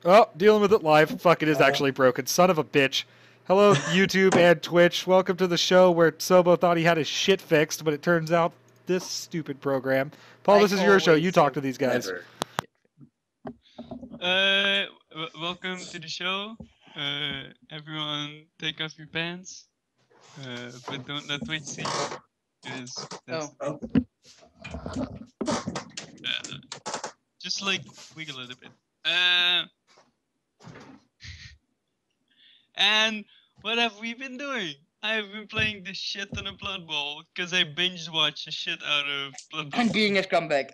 Oh, dealing with it live. Fuck, it is actually broken. Son of a bitch. Hello, YouTube and Twitch. Welcome to the show where Sobo thought he had his shit fixed, but it turns out this stupid program. Paul, this is your show. You talk to these guys. Welcome to the show. Everyone, take off your pants. But don't let Twitch see. Just like wiggle it a bit. And what have we been doing? I've been playing the shit ton of Blood Bowl because I binge watched the shit out of Blood Bowl. And being a scumbag.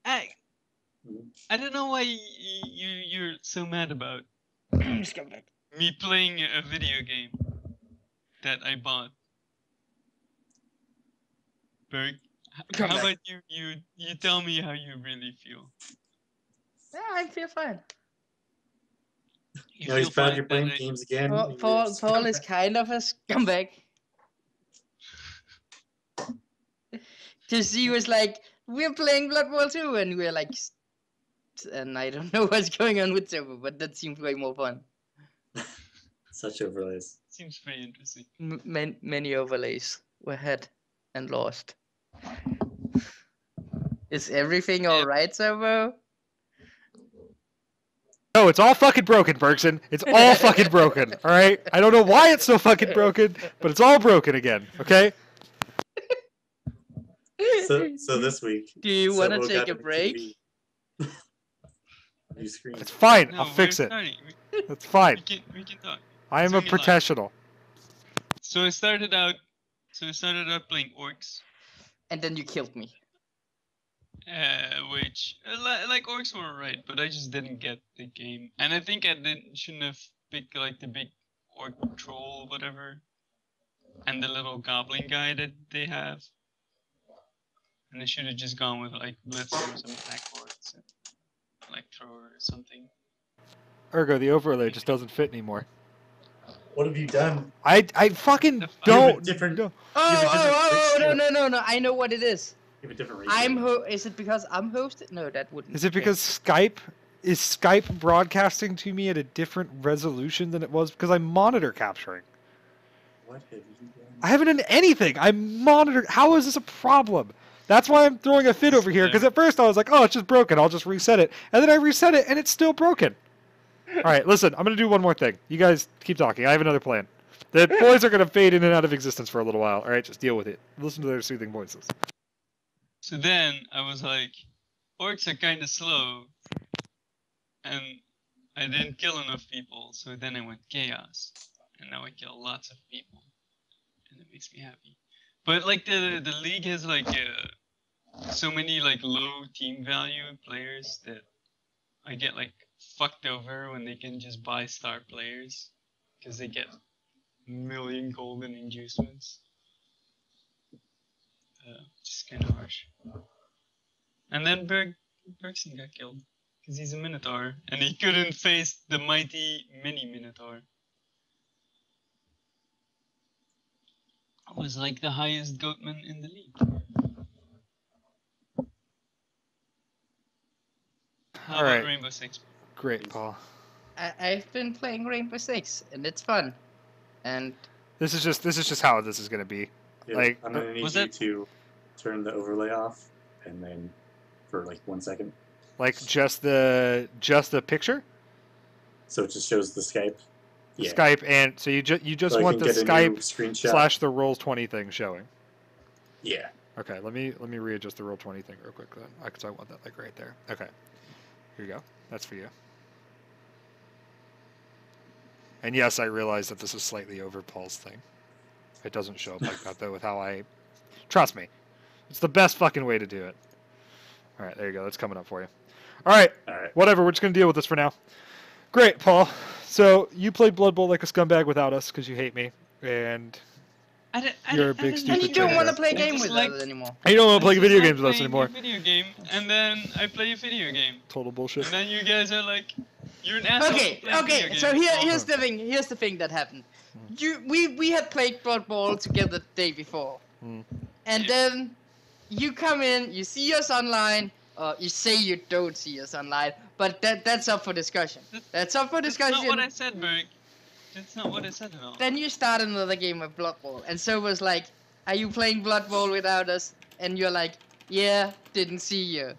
I don't know why you're so mad about Scumbag. me playing a video game that I bought. Berg, how about you tell me how you really feel? Yeah, I feel fine. You know, he's proud you're playing games again. Paul is kind of a scumbag. Because he was like, we're playing Blood Bowl 2, and we're like, and I don't know what's going on with Sobo, but that seems way more fun. Such overlays. Seems pretty interesting. Many overlays were had and lost. Is everything alright, Sobo? No, it's all fucking broken, Bergson. It's all fucking broken, alright? I don't know why it's so fucking broken, but it's all broken again, okay? So this week... Do you want to take a break? It's fine. No, I'll fix it. starting. That's fine. We can talk. I am a professional. So I started out playing orcs. And then you killed me. Which like orcs were alright, but I just didn't get the game, and I think I shouldn't have picked like the big orc troll, whatever, and the little goblin guy that they have, and I should have just gone with like blitzers and attack hordes, and like thrower or something. Ergo, the overlay just doesn't fit anymore. What have you done? I fucking don't. No, I know what it is. You have a different Is it because I'm hosted? No, that wouldn't. Is it because Skype broadcasting to me at a different resolution than it was because I'm monitor capturing? What have you done? I haven't done anything. I'm monitored. How is this a problem? That's why I'm throwing a fit over here, because at first I was like, oh, it's just broken. I'll just reset it. And then I reset it, and it's still broken. All right, listen, I'm going to do one more thing. You guys keep talking. I have another plan. The boys are going to fade in and out of existence for a little while. All right, just deal with it. Listen to their soothing voices. So then I was like, orcs are kind of slow, and I didn't kill enough people, so then I went chaos, and now I kill lots of people, and it makes me happy. But like the league has like so many like low team value players that I get like fucked over when they can just buy star players because they get a million golden inducements. Just kind of harsh. And then Bergson got killed because he's a Minotaur and he couldn't face the mighty mini Minotaur. Was like the highest goatman in the league. How about Rainbow Six? Great, Paul. I've been playing Rainbow Six and it's fun. And this is just how this is gonna be. Yeah, like I'm gonna need you to turn the overlay off, and then for like 1 second. Like just the picture. So it just shows the Skype. Yeah. Skype, and so you just want the Skype / the Roll20 thing showing. Yeah. Okay, let me readjust the Roll20 thing real quick then, because I want that like right there. Okay, here you go. That's for you. And yes, I realize that this is slightly over Paul's thing. It doesn't show up like that though. With how I, trust me, it's the best fucking way to do it. All right, there you go. That's coming up for you. All right. Whatever. We're just gonna deal with this for now. Great, Paul. So you played Blood Bowl like a scumbag without us because you hate me, and you're a big stupid. And you don't want to play a game with us anymore. And you don't want to play video games with us anymore. Video game, and then I play a video game. Total bullshit. And then you guys are like, you're an asshole. Okay. So here's the thing. Here's the thing that happened. We had played Blood Bowl together the day before, and then you come in, you see us online. You say you don't see us online, But that's up for discussion. That's up for That's discussion. not what I said, Berg. That's not what I said at all. Then you start another game of Blood Bowl, and so was like, "Are you playing Blood Bowl without us?" And you're like, "Yeah, didn't see you."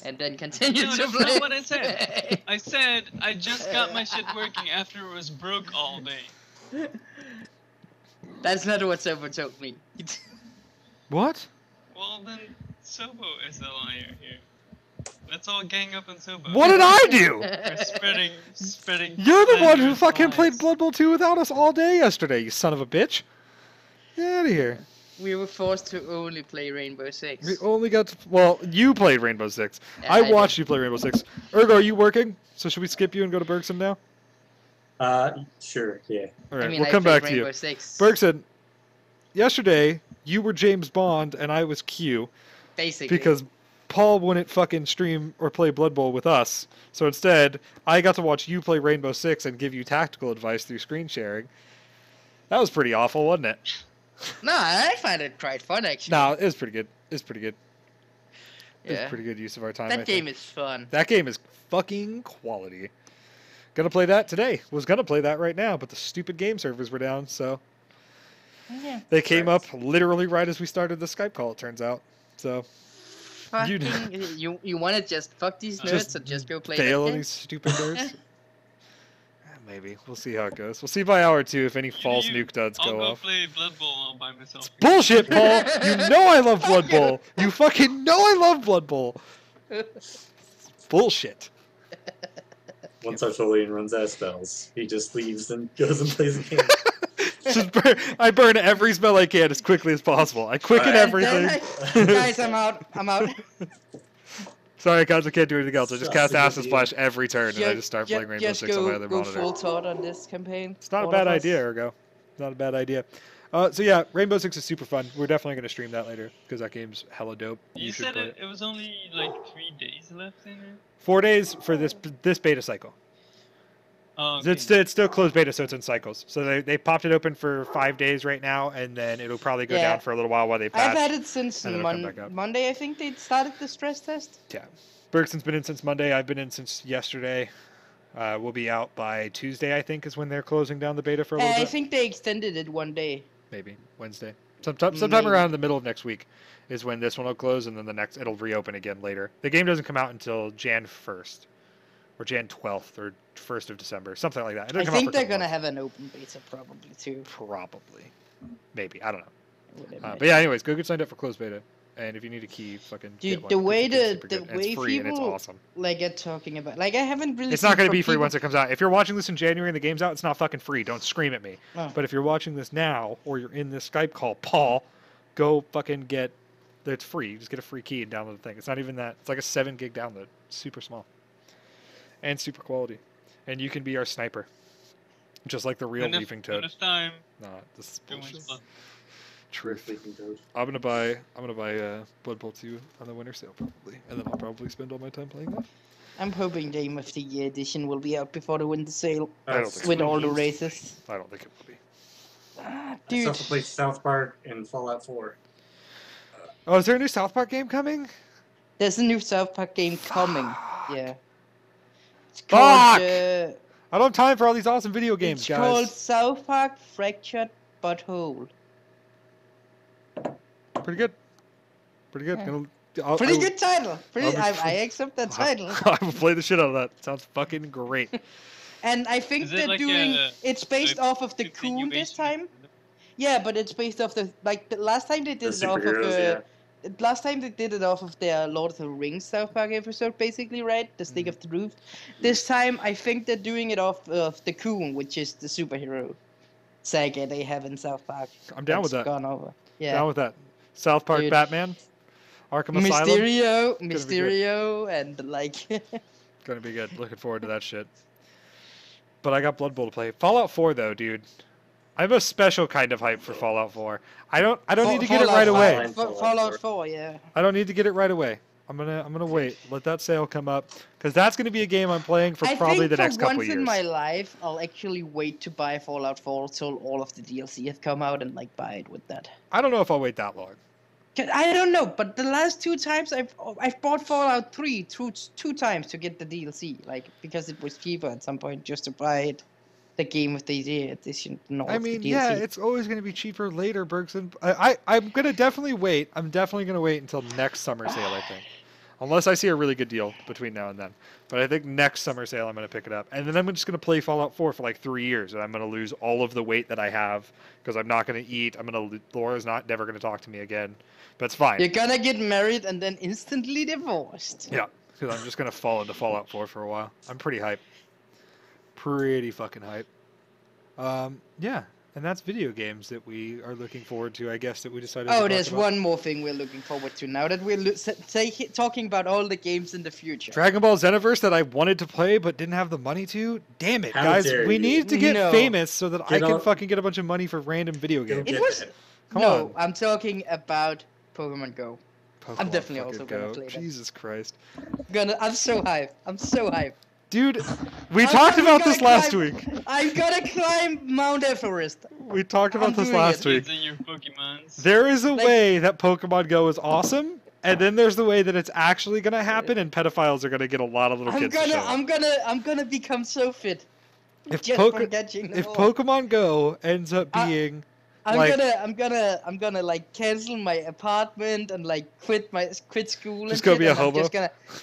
And then continue No, to that's play. not what I said. I said I just got my shit working after it was broke all day. That's not what Sobo told me. What? Well then, Sobo is the liar here. Let's all gang up on Sobo. What did I do? We're spreading. You're the one who slanderous fucking lies. played Blood Bowl 2 without us all day yesterday, you son of a bitch. Get out of here. We were forced to only play Rainbow We Six. only got to, well, you played Rainbow Six. Yeah, I did. watched you play Rainbow Six. Ergo, are you working? So should we skip you and go to Bergson now? Sure, yeah. All right, I mean, we'll I come played back to Rainbow you. Six, Bergson, yesterday, you were James Bond and I was Q basically. because Paul wouldn't fucking stream or play Blood Bowl with us. So instead, I got to watch you play Rainbow Six and give you tactical advice through screen sharing. That was pretty awful, wasn't it? No, I find it quite fun actually. No, it was pretty good. It was pretty good. It was Yeah. pretty good use of our time. That I game think. is fun. That game is fucking quality. Gonna play that today. Was gonna play that right now, but the stupid game servers were down, so Yeah. they came up literally right as we started the Skype call, it turns out. So You- Fucking, you want to just fuck these nerds Just and just go play bail that on game? these stupid nerds. Maybe. We'll see how it goes. We'll see by hour 2 if any false nuke duds I'll go go off. play Blood Bowl all by myself. Bullshit, Paul! You know I love Blood Bowl! You fucking know I love Blood Bowl! Bullshit. Once Artholian runs out of spells, he just leaves and goes and plays a game. I burn every spell I can as quickly as possible. I quicken Alright. everything. Guys, I'm out. I'm out. Sorry, guys, I can't do anything else. I just cast Such a good Acid Splash every turn, and I just start playing Rainbow just Six on my go, other go monitor. full Todd on this campaign. It's not a all bad of us. idea, Ergo. Not a bad idea. So yeah, Rainbow Six is super fun. We're definitely gonna stream that later because that game's hella dope. You should said play it was only like 3 days left in it? 4 days for this beta cycle. Oh, okay. It's still closed beta, so it's in cycles. So they popped it open for 5 days right now, and then it'll probably go Yeah. down for a little while they I've patch. had it since and then it'll come back up. Monday. I think they started the stress test. Yeah, Bergson's been in since Monday. I've been in since yesterday. We'll be out by Tuesday, I think, is when they're closing down the beta for a little I bit. think they extended it one day. Maybe Wednesday. Sometime Maybe. around the middle of next week is when this one will close, and then the next it'll reopen again later. The game doesn't come out until Jan 1st or Jan 12th or 1st of December, something like that. It doesn't I come out think for a they're couple gonna months. have an open beta probably too. Probably, maybe, I don't know. I would But imagine. yeah, anyways, go get signed up for closed beta, and if you need a key, fucking Dude, get one. the 'cause way game's the- super the good, and way it's free and it's people- awesome. Like I'm talking about, like I haven't really. It's not seen going to from be free people- once it comes out. If you're watching this in January and the game's out, it's not fucking free. Don't scream at me. Oh. But if you're watching this now, or you're in this Skype call, Paul, go fucking get. It's free. You just get a free key and download the thing. It's not even that. It's like a 7 gig download. Super small. And super quality. And you can be our sniper. Just like the real Enough- Leafing Toad. Enough time. Nah, this is Too much bullshit. fun. Truth. Leaking Toad. I'm gonna buy Blood Bowl 2 on the winter sale probably, and then I'll probably spend all my time playing that. I'm hoping Game of the Year edition will be out before the winter sale I don't think with so. all the races. I don't think it will be. Ah, I still dude, have to play South Park and Fallout 4. Oh, is there a new South Park game coming? there's a new South Park game coming. Yeah. It's Fuck! called. I don't have time for all these awesome video games, It's guys. called South Park Fractured Butthole. Pretty good. Pretty good. Yeah. Pretty good title. Pretty. I'll be- I accept that title. I will play the shit out of that. Sounds fucking great. And I think Is it they're like doing. a- It's based off of the Coon continuation this of time. the- Yeah, but it's based off the the last time they The did it off of superheroes, yeah. last time they did it off of their Lord of the Rings South Park episode, basically, right? The Stick of the Roof. This time, I think they're doing it off of the Coon, which is the superhero saga they have in South Park. I'm down with that's that. Gone over. Yeah. Down with that. South Park Dude. Batman. Arkham Asylum. Mysterio, be good. Mysterio, and like. Gonna be good. Looking forward to that shit. But I got Blood Bowl to play. Fallout 4 though, dude. I'm a special kind of hype for Fallout 4. I don't need to get it right away. Fallout 4, yeah. I don't need to get it right away. I'm gonna wait. Let that sale come up, because that's gonna be a game I'm playing for I probably think the next for couple once years. in my life, I'll actually wait to buy Fallout 4 till all of the DLC have come out and like buy it with that. I don't know if I'll wait that long. I don't know, but the last 2 times I've bought Fallout 3 two times to get the DLC, like because it was cheaper at some point just to buy it, the game with the edition and all I of the mean, DLC. yeah, it's always going to be cheaper later, Bergson. I'm going to definitely wait. I'm definitely going to wait until next summer sale, I think. Unless I see a really good deal between now and then. But I think next summer sale I'm going to pick it up. And then I'm just going to play Fallout 4 for like 3 years. And I'm going to lose all of the weight that I have because I'm not going to eat. Laura's never going to talk to me again. But it's fine. You're gonna get married and then instantly divorced. Yeah, because I'm just going to fall into Fallout 4 for a while. I'm pretty hype. Pretty fucking hype. Yeah. And that's video games that we are looking forward to, I guess, that we decided to Oh, talk there's about. one more thing we're looking forward to now that we're talking about all the games in the future. Dragon Ball Xenoverse that I wanted to play but didn't have the money to. Damn it, How guys! dare We you. need to get No. famous so that I Get can on- fucking get a bunch of money for random video games. It was- Come no, on. I'm talking about Pokemon Go. Pokemon definitely fucking also gonna Go. play that. Jesus Christ, I'm so hyped. I'm so hyped. dude! We I'm talked gonna about this last climb- week. I'm gonna climb Mount Everest. We talked about I'm this doing last it. week. Kids and your Pokemons. There is a Like- way that Pokemon Go is awesome, and then there's the way that it's actually gonna happen, and pedophiles are gonna get a lot of little I'm kids to show up. gonna become so fit. If Just Poke- from catching them If all. Pokemon Go ends up being I'm like- gonna like cancel my apartment and like quit school. Just and go shit, be a and hobo?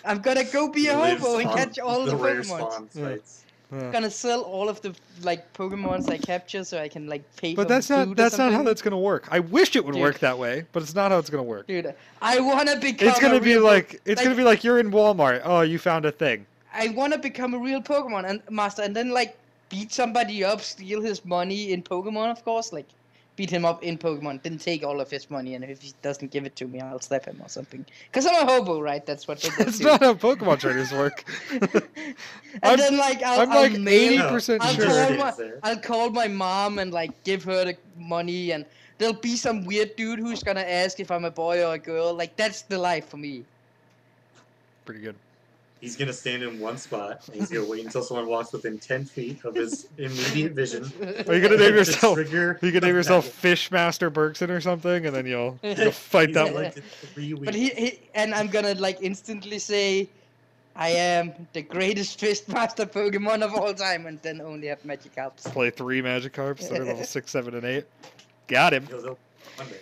I'm gonna go be a Live hobo and spawn- catch all the rare Pokemon. spawn Yeah. sites. I'm gonna sell all of the like Pokemons I capture so I can like pay. But for that's food not or that's not how something. that's gonna work. I wish it would Dude. work that way, but it's not how it's gonna work. Dude, I wanna become. It's gonna a be real like you're in Walmart. Oh, you found a thing. I wanna become a real Pokemon and master, and then like beat somebody up, steal his money in Pokemon, of course, like. Beat him up in Pokemon, then take all of his money, and if he doesn't give it to me, I'll slap him or something. Cause I'm a hobo, right? That's what. That's not how Pokemon trainers work. And I'm- then like I'm I'll like mail 80% I'll sure. call, It's my, there. I'll call my mom and like give her the money, and there'll be some weird dude who's gonna ask if I'm a boy or a girl. Like that's the life for me. Pretty good. He's gonna stand in one spot and he's gonna wait until someone walks within 10 feet of his immediate vision. Are you gonna name to yourself? trigger You can name the yourself magic. Fishmaster Bergson or something, and then you'll fight He's that got, one. like, 3 weeks. But he and I'm gonna like instantly say, I am the greatest Fistmaster Pokemon of all time, and then only have Magikarps. Play 3 Magikarps that are level 6, 7, and 8. Got him, He'll one day.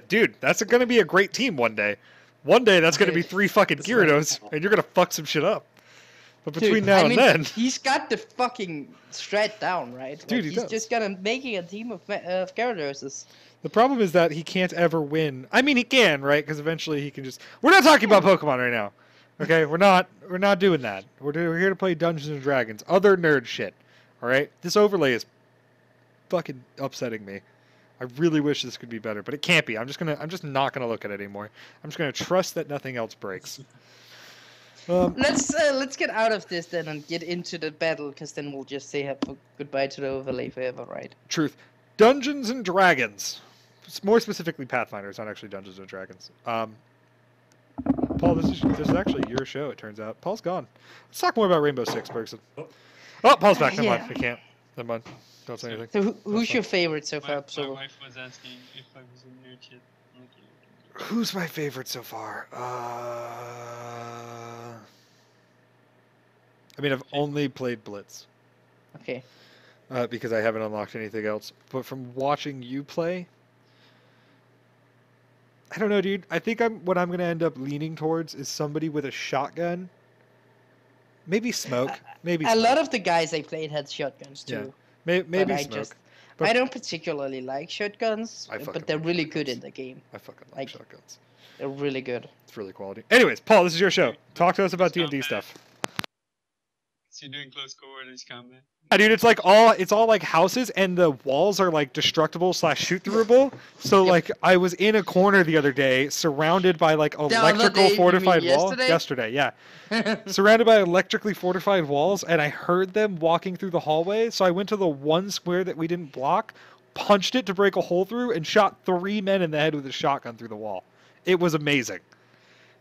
dude. That's gonna be a great team one day. One day that's gonna be 3 fucking That's right. Gyarados, and you're gonna fuck some shit up. But between Dude, now I and mean, then, he's got the fucking strat down, right? Like, Dude, he he's does. just gonna making a team of Gyarados. the problem is that he can't ever win. I mean, he can, right? Because eventually he can just. We're not talking about Pokemon right now. Okay, we're not doing that. We're here to play Dungeons and Dragons, other nerd shit. All right, this overlay is fucking upsetting me. I really wish this could be better, but it can't be. I'm just not gonna look at it anymore. I'm just gonna trust that nothing else breaks. Let's get out of this then and get into the battle, because then we'll just say goodbye to the overlay forever, right? Truth, Dungeons and Dragons. More specifically, Pathfinder. It's not actually Dungeons and Dragons. Paul, this is actually your show. It turns out. Paul's gone. Let's talk more about Rainbow Six, Bergson. Oh, Paul's back. Never mind. Yeah. We can't. Never mind. Don't say anything. So who's your favorite so My far? So wife was asking if I was a nerd shit. Okay. Who's my favorite so far? I mean, I've only played Blitz okay. because I haven't unlocked anything else. But from watching you play, I don't know, dude. I think what I'm gonna end up leaning towards is somebody with a shotgun. Maybe Smoke. Maybe A Smoke. lot of the guys I played had shotguns Yeah. too. Maybe I Smoke. just But- I don't particularly like shotguns, I fucking but they're love really shotguns. good in the game. I fucking like like- shotguns. They're really good. It's really quality. Anyways, Paul, this is your show. Talk to us about D&D stuff. So you're doing close quarters combat. Yeah, dude, it's all like houses, and the walls are like destructible / shoot throughable. So Yep. like I was in a corner the other day, surrounded by like other electrical day, you mean fortified wall. yesterday? Yesterday, yeah, surrounded by electrically fortified walls, and I heard them walking through the hallway. So I went to the one square that we didn't block, punched it to break a hole through, and shot 3 men in the head with a shotgun through the wall. It was amazing.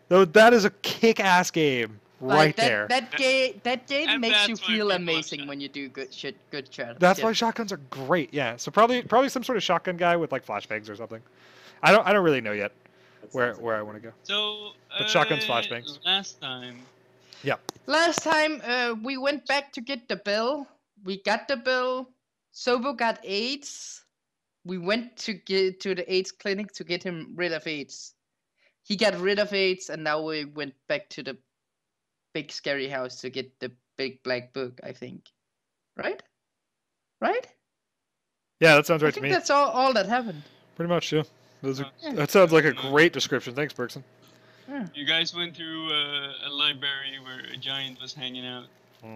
Though that is a kick-ass game. right there. That game And makes you that's why feel people amazing shot. when you do good shit, good shot. That's shit. why shotguns are great. Yeah. So probably some sort of shotgun guy with like flashbangs or something. I don't really know yet That where sounds like I want to go. So, But shotguns, flashbangs. last time, Last time we went back to get the bill. We got the bill. Sobo got AIDS. We went to the AIDS clinic to get him rid of AIDS. He got rid of AIDS, and now we went back to the big scary house to get the big black book. I think, right? Right? Yeah, that sounds I right to think me. that's all that happened. Pretty much, yeah. Those are, Yeah. that sounds like a No. great description. Thanks, Bergson. Yeah. you guys went through a library where a giant was hanging out,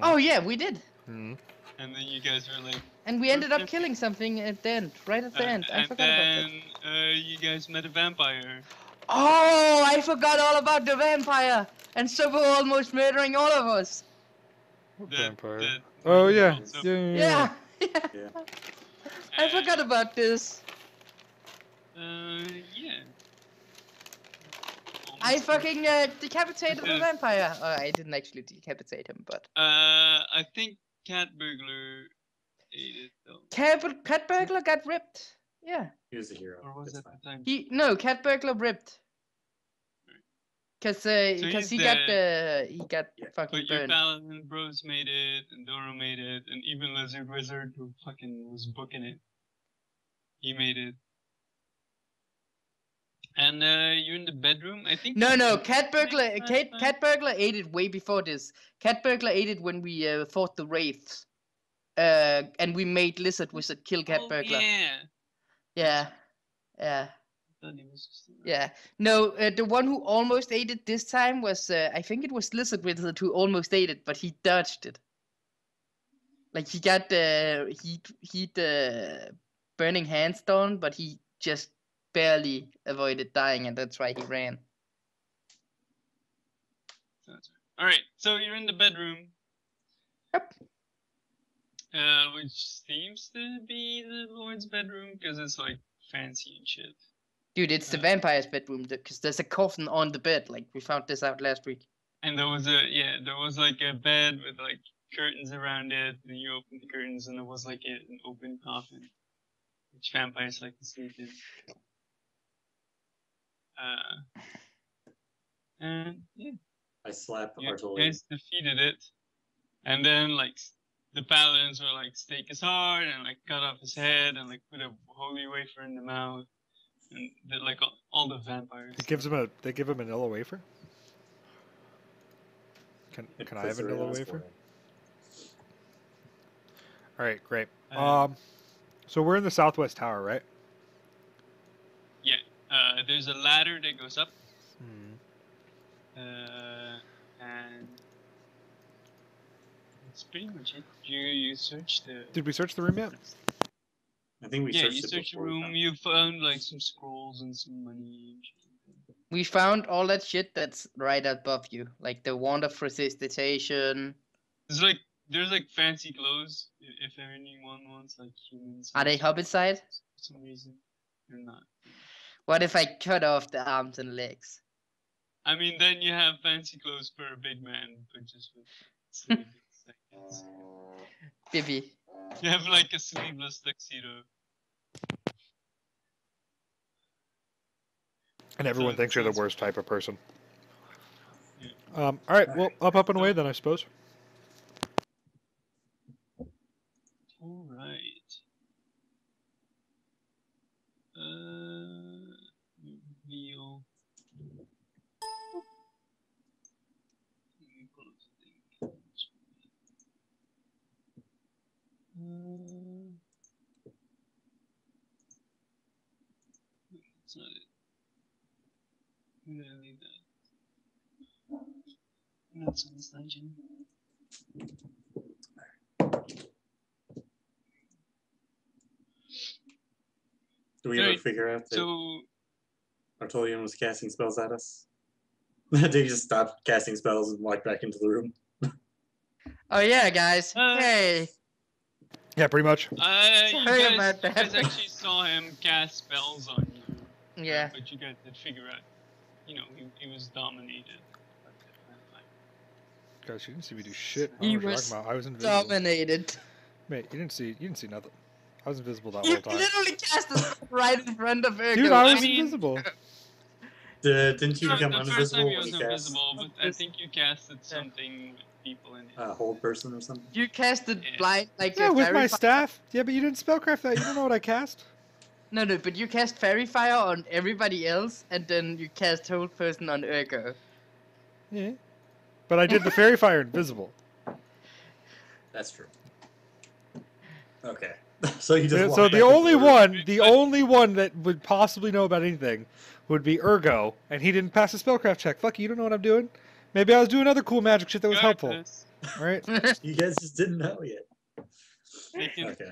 Oh yeah, we did, Mhm. and then you guys were like, and we ended up Okay. killing something at the end, right at the end. I and forgot about then that. you guys met a vampire. Oh, I forgot all about the vampire, and Sobo almost murdering all of us. That- Vampire. that- Oh yeah. So- Yeah. Yeah. Yeah. I forgot about this. Yeah. I Almost. fucking decapitated the vampire. I didn't actually decapitate him, but I think Cat Burglar ate it though. Cat Burglar got ripped. Yeah. He was a hero. Or was It's that fine. the time? Cat Burglar ripped. Cause he's he dead. got Yeah. fucking But your burned. Paladin bros made it, and Doro made it, and even Lizard Wizard, who fucking was booking it, he made it. And you're in the bedroom, I think. No, Cat Burglar last time? Cat Burglar ate it way before this. Cat Burglar ate it when we fought the wraiths. And we made Lizard Wizard kill Cat Oh, Burglar. yeah. Yeah. Yeah. I thought he was just around. Yeah. No, the one who almost ate it this time was I think it was Lizard Wizard who almost ate it, but he dodged it. Like he got the burning hands down, but he just barely avoided dying, and that's why he ran. That's right. All right, so you're in the bedroom. Yep. Which seems to be the Lord's bedroom because it's like fancy and shit. Dude, it's the vampire's bedroom because there's a coffin on the bed. Like we found this out last week. And there was like a bed with like curtains around it, and you opened the curtains, and there was like an open coffin, which vampires like to sleep in. And yeah, I slap you Artoli. guys defeated it, and then like the paladins were like stake his heart and like cut off his head and like put a holy wafer in the mouth, and did like all the vampires. They give him a vanilla wafer. Can I have a vanilla wafer? All right, great. So we're in the southwest tower, right? Yeah. There's a ladder that goes up. Hmm. And that's pretty much it. You search the. Did we search the room yet? I think we Yeah, searched you it search the before we room. found You found like some scrolls and some money. And shit. We found all that shit that's right above you, like the wand of resuscitation. There's like fancy clothes if anyone wants like humans. Are they hobbit-side? For some reason, they're not. What if I cut off the arms and legs? I mean, then you have fancy clothes for a big man, but just with sleeveless seconds. Bibi. You have like a sleeveless tuxedo. And everyone So- thinks you're the sounds- worst type of person. Yeah. All right, well, up and away then, I suppose. All right. Reveal. Let me close the thing. That's not it. I'm gonna leave that. That's in this dungeon. Do we ever Right, figure out that So Artolian was casting spells at us? Did he just stop casting spells and walk back into the room? Oh yeah, guys. Hey. Yeah, pretty much. you Sorry guys, about you guys that. actually saw him cast spells on you. Yeah. But you guys did figure out, he was dominated. Guys, you didn't see me do shit. I He don't know what was you're talking about. I was invisible. Dominated. Mate, you didn't see nothing. I was invisible that You whole time. literally cast a spell right in front of Ergo. Dude, I was mean- invisible. Didn't you No, become the first invisible time he when was you cast invisible, but I think you casted something with people in it. a hold person or something? You casted Yeah. blind like Yeah, a with fairy my fire. staff. Yeah, but you didn't spellcraft that. You don't know what I cast. No, but you cast fairy fire on everybody else, and then you cast hold person on Ergo. Yeah. But I did the fairy fire invisible. That's true. Okay. So you just Yeah, walk so back the into only room. only one that would possibly know about anything would be Ergo, and he didn't pass a spellcraft check. Fuck you, you don't know what I'm doing. Maybe I was doing other cool magic shit that was helpful. Regardless, All right. You guys just didn't know yet. they can- Okay.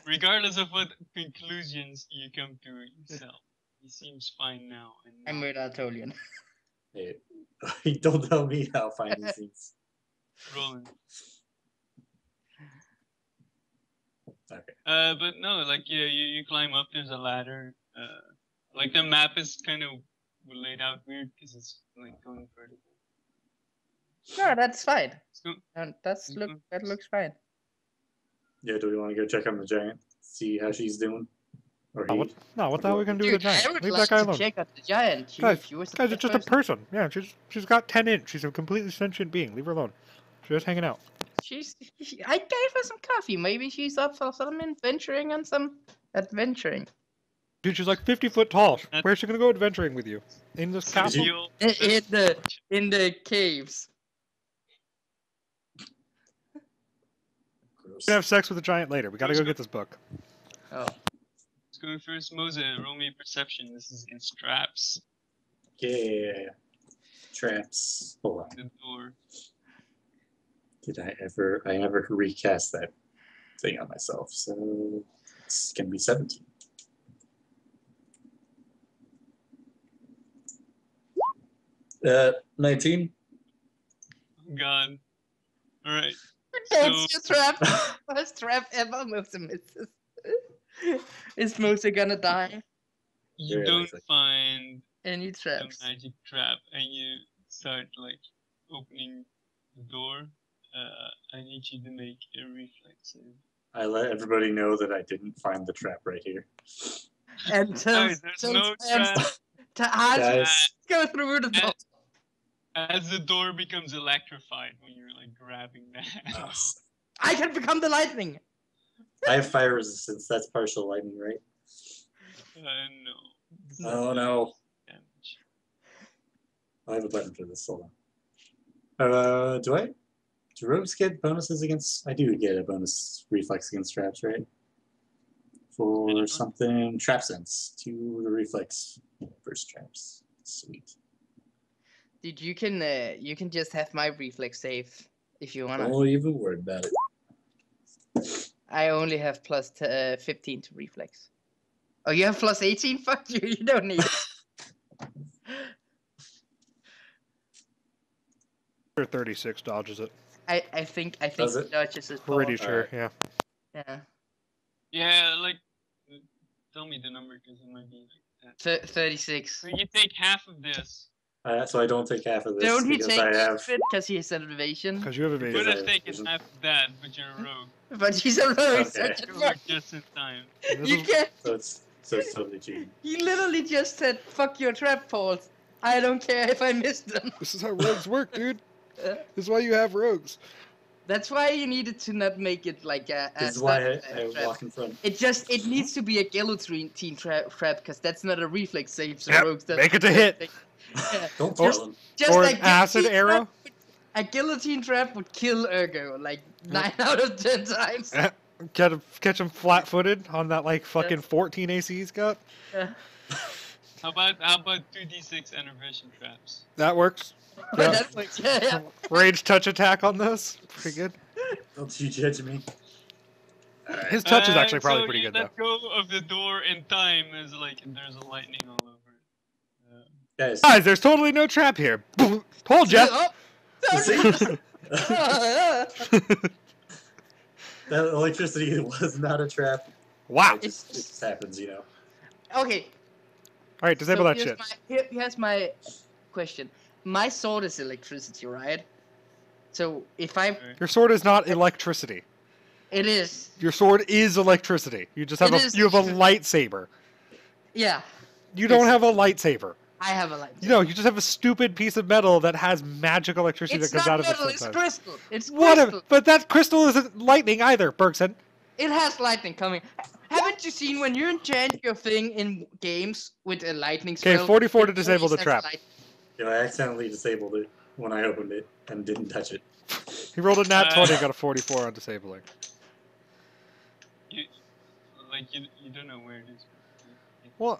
regardless of what conclusions you come to yourself, he seems fine now. And I'm not Murdatolian. Hey, don't tell me how fine he seems. rolling. Okay. But no, like you climb up. There's a ladder. Like the map is kind of laid out weird because it's like going vertical. No, that's fine. So, That looks fine. Yeah, do we want to go check on the giant? See how she's doing? Or No, he? what the hell are we gonna do with Dude, the giant? I would Leave like that guy to alone. check out the giant. Guys, She was Guys, it's just a person. Yeah, she's got 10 inch. She's a completely sentient being. Leave her alone. She's just hanging out. I gave her some coffee. Maybe she's up for some adventuring and some adventuring. Dude, she's like 50 foot tall. Where's she gonna go adventuring with you? In this castle? Feel- In the caves. Gross. We're gonna have sex with a giant later. We gotta go get this book. Oh. Let's go first, Mose. Roll me perception. This is against traps. Yeah. Traps. Hold on. The door. Did I ever recast that thing on myself? So it's gonna be 17. 19. Oh God. All right. That's your trap. First trap ever. Mosa misses. Is Mosa gonna die? You Very don't likely. find Any a traps? magic trap, and you start like opening the door. I need you to make a reflex save. I let everybody know that I didn't find the trap right here. And Guys, there's no trap. to ask Guys, go through the door. As the door becomes electrified when you're like grabbing that. I can become the lightning. I have fire resistance. That's partial lightning, right? No. Oh no. Damage. I have a button for this. Hold on. Do rogues get bonuses against? I do get a bonus reflex against traps, right? For something trap sense to the reflex versus traps. Sweet. Dude, you can just have my reflex save if you wanna. Don't even worry about it. I only have plus 15 to reflex. Oh, you have plus 18? Fuck you, you don't need it. Or 36 dodges it. I think Does it? dodges is Pretty power. sure, yeah. Yeah. Yeah, like tell me the number because it might be like that. 36. So you take half of this. So I don't take half of this Don't he because take I have. it because he has an evasion? Because you have You evasion. would I have have taken vision. half of that, but you're a rogue. But he's a rogue. Okay. Such a You're fuck. just in time. This You is- can't. So it's totally cheating. He literally just said, "Fuck your trap poles. I don't care if I miss them." This is how rogues work, dude. This is why you have rogues. That's why you needed to not make it like a. This is why standard I trap. walk in front. It needs to be a guillotine trap because that's not a reflex save. So Yep, rogues doesn't make it to do hit. anything. Yeah. Don't Or- tell him. Just Or like an acid arrow. A guillotine trap would kill Ergo like 9 out of 10 times. Catch him flat-footed on that like fucking 14 AC he's got. Yeah. How about 2d6 enervation traps? That works. But Yeah. that works. Yeah. Rage touch attack on this. Pretty good. Don't you judge me. His touch is actually So probably pretty you good though. let go of the door in time as like there's a lightning all over it. Guys, Guys, there's totally no trap here. Told ya. Oh, see? sorry. That electricity was not a trap. Wow. It just happens, you know. Okay. All right, disable that shit. Here's my question. My sword is electricity, right? So if I, Your sword is not electricity. it is. Your sword is electricity. You just have It is you have a true. lightsaber. Yeah, You don't Yes. have a lightsaber. I have a light. No, you just have a stupid piece of metal that has magic electricity It's that comes not out of it metal. It's sometimes. crystal. It's Whatever. crystal. But that crystal isn't lightning either, Bergson. It has lightning coming. Haven't you seen when you enchant your thing in games with a lightning spell? 44 to it disable the always has trap. light- You know, I accidentally disabled it when I opened it and didn't touch it. He rolled a nat 20 and got a 44 on disabling. You don't know where it is. What?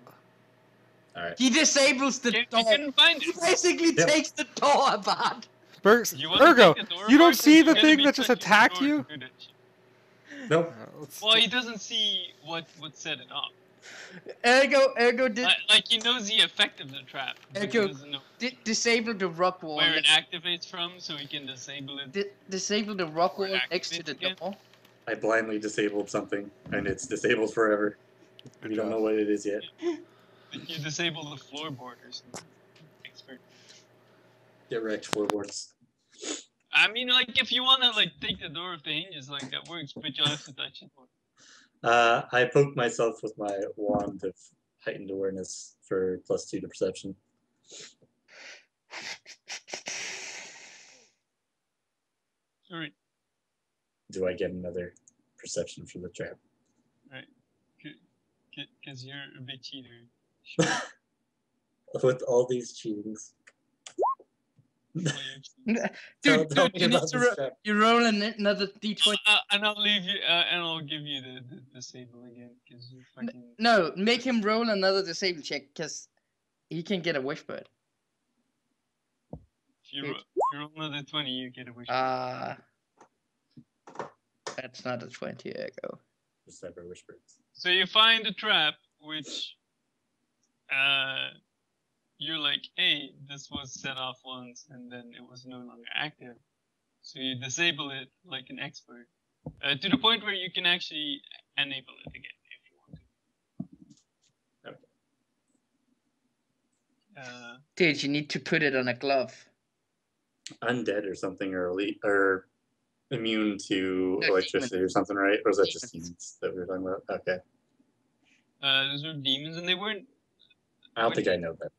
Alright. He disables the You door. couldn't find He it. basically Yep. takes the door apart. You want to Ergo, take the door you don't apart, see or the you gotta thing be that just touching the attacked door you? to do that shit? Nope. Well, he doesn't see what set it off. Ergo did Like he knows the effect of the trap. But he Ergo doesn't know disable the rock wall. where it activates from, so he can disable it. Disable the rock Or wall next to activate the again. door. I blindly disabled something, and it's disabled forever. Good We don't job. know what it is yet. Like you disable the floorboard or something. Expert. Get wrecked, floorboards. I mean, like if you wanna like take the door off the hinges, like that works, but you'll have to touch it. I poked myself with my wand of heightened awareness for +2 to perception. Alright, Do I get another perception for the trap? because you're a big cheater. With all these cheatings. Well, you're- Dude, you need to trap. you roll another d20. and I'll leave you, and I'll give you the disable again, because you fucking. No, make him roll another disable check, because he can get a wishbird. If you roll another 20, you get a wish. That's not a 20, Ergo. Just ever whispers. So you find a trap, which, you're like, hey, this was set off once, and then it was no longer active. So you disable it like an expert, to the point where you can actually enable it again if you want to. Dude, you need to put it on a glove. Undead or something, or elite, or immune to No, electricity or something, right? Or was that just Demons. demons that we were talking about? Okay. Those were demons, and they weren't. I don't think I know that.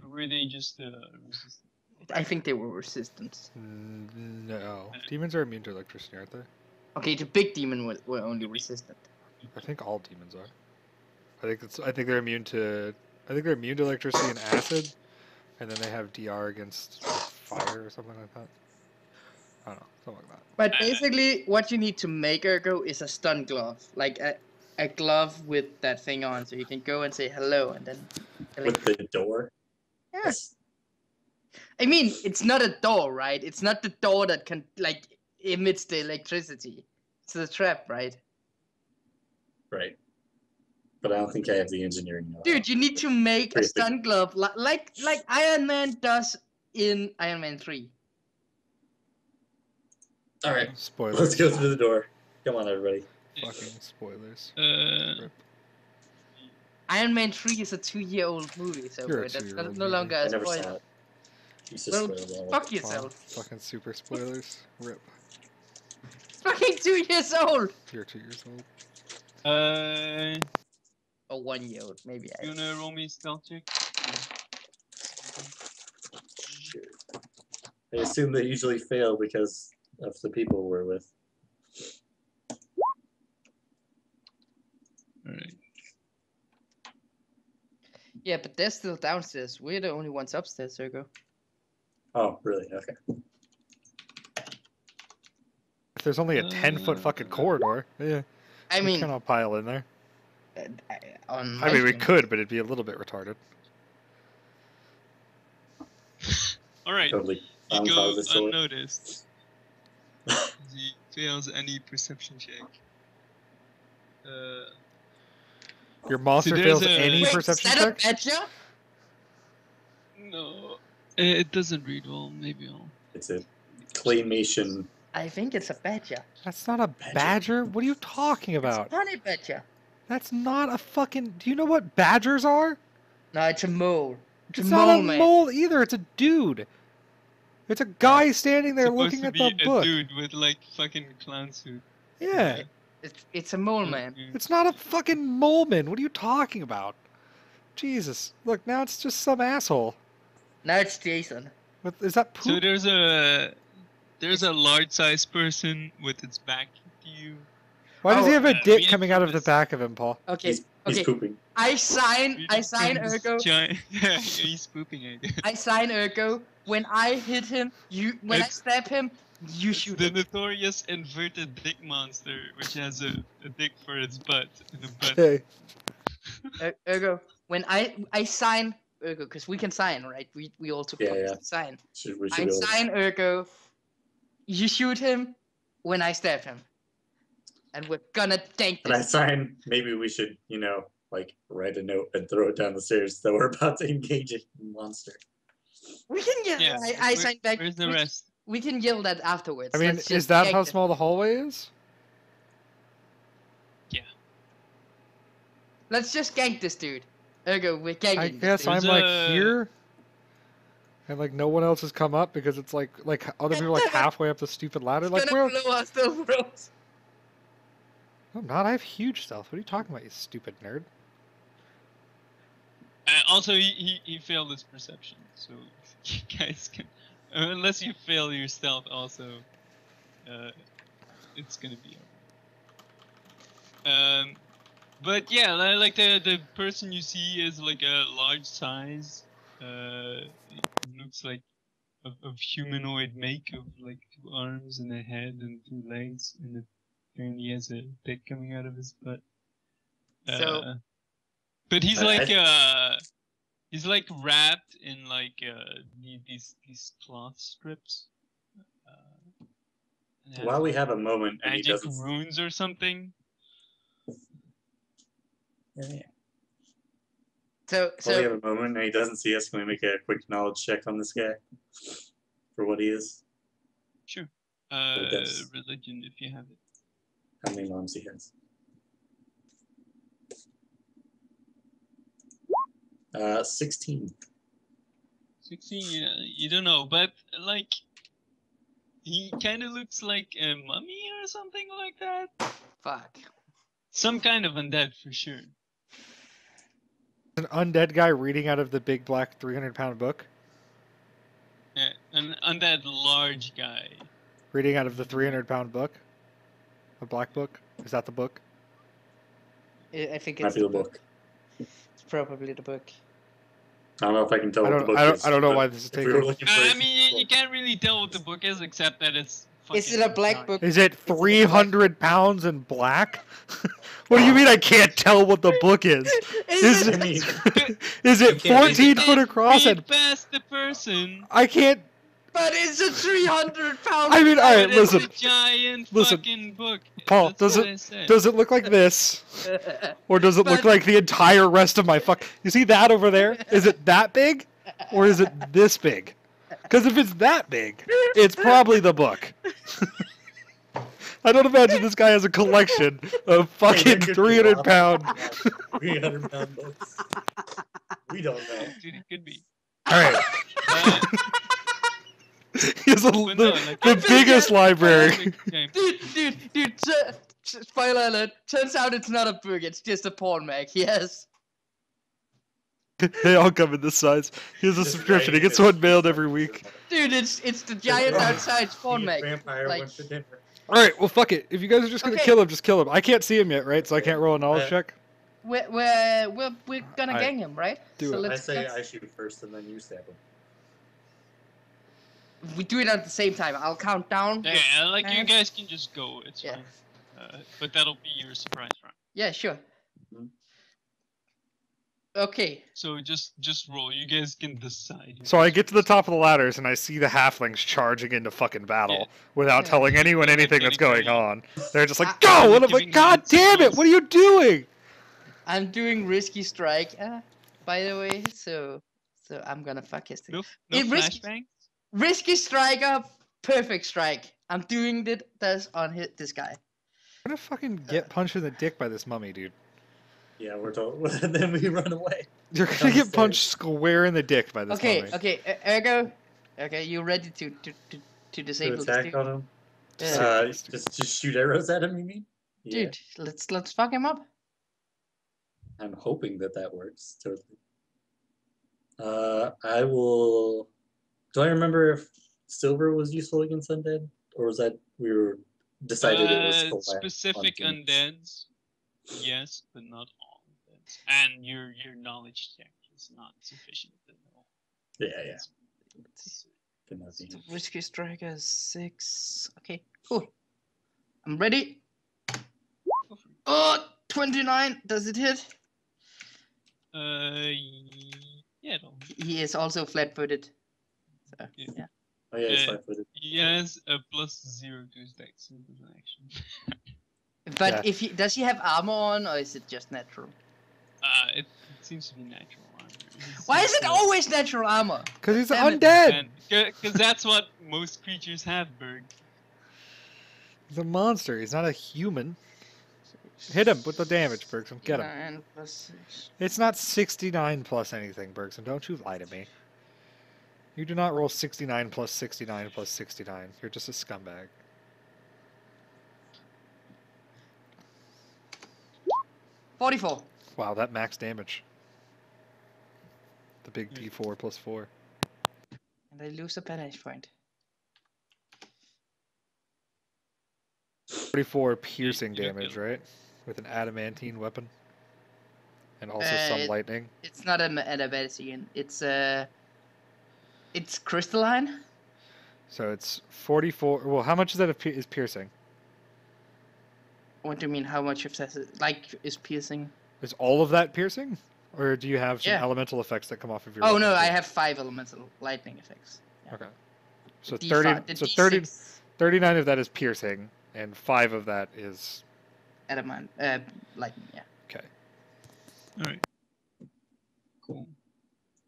Were they just resistant? I think they were resistant. No. Demons are immune to electricity, aren't they? Okay, the big demon were only resistant. I think all demons are. I think they're immune to electricity and acid, and then they have DR against fire or something like that. I don't know, something like that. But basically, what you need to make, Ergo, is a stun glove. Like a glove with that thing on, so you can go and say hello, and then... With the door? Yeah. Yes. I mean, it's not a door, right? It's not the door that can, like, emits the electricity. It's the trap, right? Right. But I don't think I have the engineering know-how. Dude, you need to make a Pretty stun glove like Iron Man does in Iron Man 3. Alright, Spoilers. let's go through the door. Come on, everybody. Fucking spoilers. Rip. Iron Man 3 is a 2-year-old movie, so You're a that's 2-year-old no movie. longer I a never saw spoiler. it. You just Well, spoiled all of fuck it. Wow, yourself. fucking super spoilers. Rip. It's fucking 2 years old! You're 2 years old. Or 1 year old, maybe. You wanna roll me stealth check? Sure. I assume they usually fail because of the people we're with. Alright. Yeah, but they're still downstairs. We're the only ones upstairs, Ergo. Oh, really? Okay. If there's only a 10-foot fucking corridor, yeah, I we mean, cannot pile in there. on I mean, we stream- could, but it'd be a little bit retarded. Alright. Totally. You found go how this will work. unnoticed. He fails any perception check. Your monster there's fails a- any Wait, perception is that a check? badger? No. It doesn't read well, maybe I'll... It's a claymation. I think it's a badger. That's not a badger. What are you talking about? It's a honey badger. That's not a fucking... Do you know what badgers are? No, it's a mole. It's a not mole, a man. mole either. It's a dude. It's a guy standing there Supposed looking to at be the a book. dude with like fucking clown suit. Yeah. It's a mole man. Okay. It's not a fucking moleman. What are you talking about? Jesus. Look, now it's just some asshole. Now it's Jason. What, is that So poop? there's a large sized person with its back to you. Why does he have a me dick and coming out of the Thomas- back of him, Paul? Okay. He's Okay. pooping. I sign From this Ergo. Giant... Yeah, he's pooping. I guess. I sign Ergo. When I hit him, when I It's- stab him, you It's shoot the him. notorious inverted dick monster, which has a dick for its butt and a butt. Okay. Ergo. When I sign Ergo, because we can sign, right? We all took Yeah, turns yeah. to sign. We should I be able to- sign Ergo. You shoot him when I stab him. And we're gonna tank And I this. sign, maybe we should, like, write a note and throw it down the stairs that we're about to engage a monster. We can yell. Yeah. I sign back. Where's the rest? We can yell that afterwards. I mean, Let's is just that gank how them. small the hallway is? Yeah. Let's just gank this dude. Ergo, we're ganking I this guess dude. I'm There's like a- here. And like no one else has come up because it's like other people are like halfway up the stupid ladder. He's Like gonna where? blow us the bros. I'm not. I have huge stealth. What are you talking about, you stupid nerd? Also, he failed his perception, so you guys can, unless you fail your stealth, also, it's gonna be alright. But yeah, like the person you see is like a large size. It looks like of humanoid make, of like 2 arms and a head and 2 legs, and apparently has a dick coming out of his butt. So- But he's I- he's like wrapped in like these cloth strips. And has While we have a moment and he magic doesn't... runes or something. Yeah. So While we have a moment and he doesn't see us, can we make a quick knowledge check on this guy? For what he is? Sure. that's- Religion, if you have it. How many arms he has? 16. 16, you don't know, but like he kind of looks like a mummy or something like that. fuck. Some kind of undead for sure. An undead guy reading out of the big black 300-pound book. Yeah, an undead large guy. Reading out of the 300-pound book. A black book. Is that the book? I think Might it's be the book. It's probably the book. I don't know if I can tell what the book is. I don't know but why this is if we taking. were looking for I it- mean, you can't really tell what the book is except that it's. Is it fucking a black giant. book? Is it 300 pounds in black? What do you mean I can't tell what the book is? Is Is it? I mean, Is it You can't- 14 foot across Read and past the person. I can't. But it's a 300-pound. I mean, all right, But it's listen. a giant Listen. fucking book. Paul, That's does what it- I said. Does it look like this? Or does it look But- like the entire rest of my fuck? You see that over there? Is it that big? Or is it this big? Because if it's that big, it's probably the book. I don't imagine this guy has a collection of fucking could be 300 wild. pound. 300-pound books. We don't know. Dude, it could be. Alright. Uh, He has but no, the like, biggest library. game. Dude, spoiler alert. Turns out it's not a book, it's just a porn mag, yes. They all come in this size. He has a This subscription. He guy gets is- one mailed every week. Dude, it's the giant outside porn The mag. vampire Like- went for dinner. Alright, well, fuck it. If you guys are just gonna Okay. kill him, just kill him. I can't see him yet, right? So I can't roll a knowledge check. We're gonna Alright. gang him, right? Do it. I say I shoot first and then you stab him. We do it at the same time. I'll count down. Yeah, like you Uh, guys can just go. It's Yeah. fine. But that'll be your surprise round. Yeah, sure. Mhm. Okay. So just roll. You guys can decide. So I get to the top of the ladders and I see the halflings charging into fucking battle Yeah. without Yeah. telling anyone They're, like, anything that's getting going ready. on. They're just like, Ah, go! they're And I'm like, giving God you damn it! signals. What are you doing? I'm doing risky strike, by the way, so I'm gonna fuck his thing. No It risks- flashbangs. Risky striker, perfect strike. I'm doing this on this guy. I'm gonna fucking get punched in the dick by this mummy, dude. Yeah, we're told. Then we run away. You're gonna Down the get punched square in the dick by this Okay, mummy. okay. Ergo, Okay, you ready to To disable this attack dude? on him. Yeah. Just shoot arrows at him. You mean? Yeah. Dude, let's fuck him up. I'm hoping that works totally. I will. Do I remember if silver was useful against undead, or was that we were decided it was flat Specific on things? undeads, yes, but not all undeads. And your knowledge check is not sufficient to know. Yeah. It's- Can that be? The risky striker is 6. Okay, cool. I'm ready. go for it. Oh, 29. Does it hit? Yeah, it'll. He is also flat-footed. So, Yeah. yeah. Oh yeah, it's Uh, 5-footed. He has a +0 to his dex, so it doesn't actually. But Yeah. if he does he have armor on, or is it just natural? It seems to be natural armor. Why is it always natural armor? Because he's Damn it. undead. Because that's what most creatures have, Berg. He's a monster. He's not a human. Hit him with the damage, Bergson. Get him. 9 plus 6. It's not 69 plus anything, Bergson. Don't you lie to me. You do not roll 69 plus 69 plus 69. You're just a scumbag. 44. Wow, that max damage. The big D4 plus 4. And I lose a panache point. 44 piercing you're damage, good. right? With an adamantine weapon. And also Uh, some lightning. It's not an adamantium. It's crystalline. So it's 44. Well, how much is that is piercing? What do you mean? How much of that is piercing? Is all of that piercing? Or do you have some Yeah. elemental effects that come off of your Oh weapon no, too? I have 5 elemental lightning effects. Yeah. Okay. So The 30 D5 the so 30 D6 39 of that is piercing and 5 of that is adamant lightning. Yeah. okay. Alright. Cool.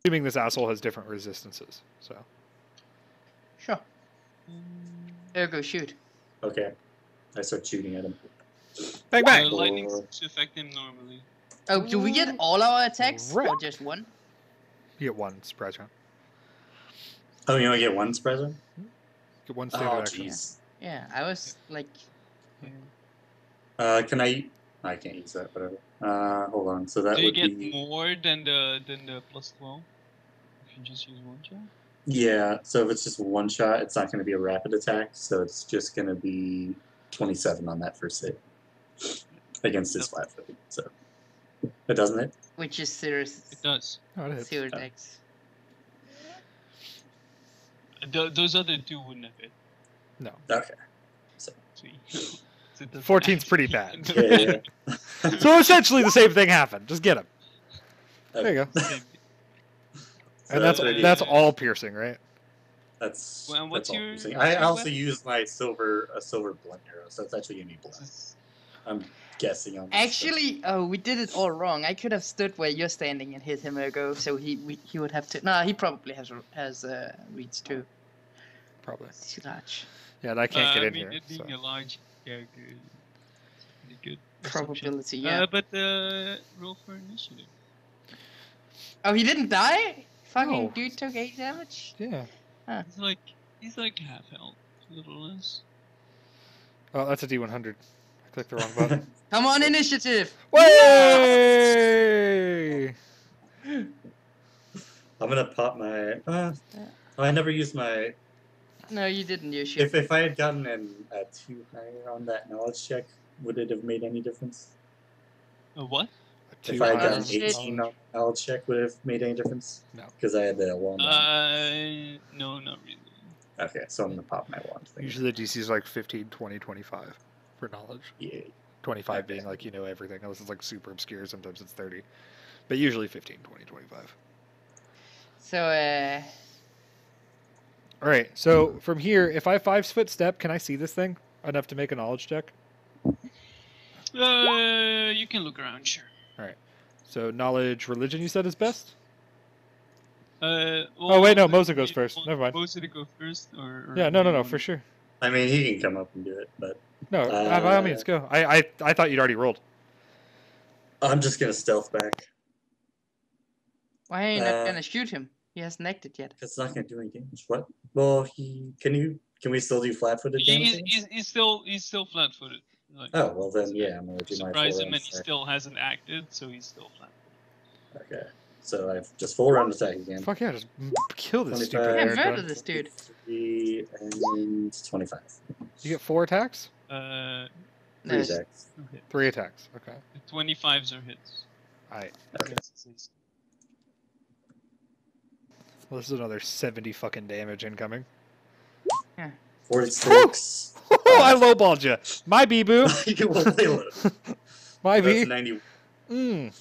Assuming this asshole has different resistances. So Sure. Ergo shoot. Okay. I start shooting at him. bang bang. Lightning seems to affect him normally. Oh, do we get all our attacks or Correct. just one? You get one surprise round. Oh, you only get one present? Get one Oh, standard action. jeez. Yeah, I was like. Can I? I can't use that. Whatever. Hold on. So that Do you would get be. more than the +12? If you just use one shot? Yeah. So if it's just one shot, it's not going to be a rapid attack. So it's just going to be 27 on that first hit against his flat-footed. So it doesn't hit. Which is serious. It does. Oh, it hits. Zero dex. Those other two wouldn't have hit. No. Okay. So it doesn't 14's pretty actually- bad. Yeah. So essentially the same thing happened. Just get him. There you go. So And that's all piercing, right? That's. Well, what's that's all your- I'm saying. what's I your also weapon? use my silver blunt arrow, so it's actually gonna be blunt. I'm guessing on. this, so- Actually, oh, we did it all wrong. I could have stood where you're standing and hit him ergo, so he would have to. Nah, he probably has reach too. Probably. It's too large. Yeah, and I can't get I in mean, here. it being So. a large character is pretty good. assumption. Probability, yeah. But roll for initiative. Oh, he didn't die? Fucking No. dude took 8 damage? Yeah. He's like half health, a little less. Oh, that's a D100. I clicked the wrong button. Come on, initiative! Way! I'm gonna pop my. I never used my. No, you didn't use your. If I had gotten a 2 higher on that knowledge check, would it have made any difference? A what? If I had gotten Knowledge check. 18 on knowledge check, would it have made any difference? No. Because I had the one. No, not really. Okay, so I'm gonna pop my wand thing. Usually the DC is like 15, 20, 25 for knowledge. Yeah. 25 being like you know everything. Unless it's like super obscure, sometimes it's 30. But usually 15, 20, 25. So, Alright, so from here, if I 5-foot step, can I see this thing enough to make a knowledge check? You can look around, sure. So knowledge, religion you said is best? Well, wait, no, Moza goes first. Never mind. Moza to go first, or Yeah, no, for sure. I mean, he can come up and do it, but No, by all means, go. I thought you'd already rolled. I'm just gonna stealth back. why are you not gonna shoot him? He hasn't acted yet. It's not gonna do any damage. What? Well, can we still do flat-footed damage? He's still flat-footed. Like, Oh well, then yeah, I'm gonna do my surprise full him, round and he attack. still hasn't acted, so he's still flat-footed. Okay, so I have just full round attack again. Fuck yeah, just kill this 25. stupid Yeah, bear. murder Done. this dude. 3 and 25. You get 4 attacks? 3 No, attacks. 2 hits. 3 attacks. Okay. The 25s are hits. Alright. Okay. Well, this is another 70 fucking damage incoming. 46. I lowballed you. My bee boo. You can well play load. My That's bee. 90.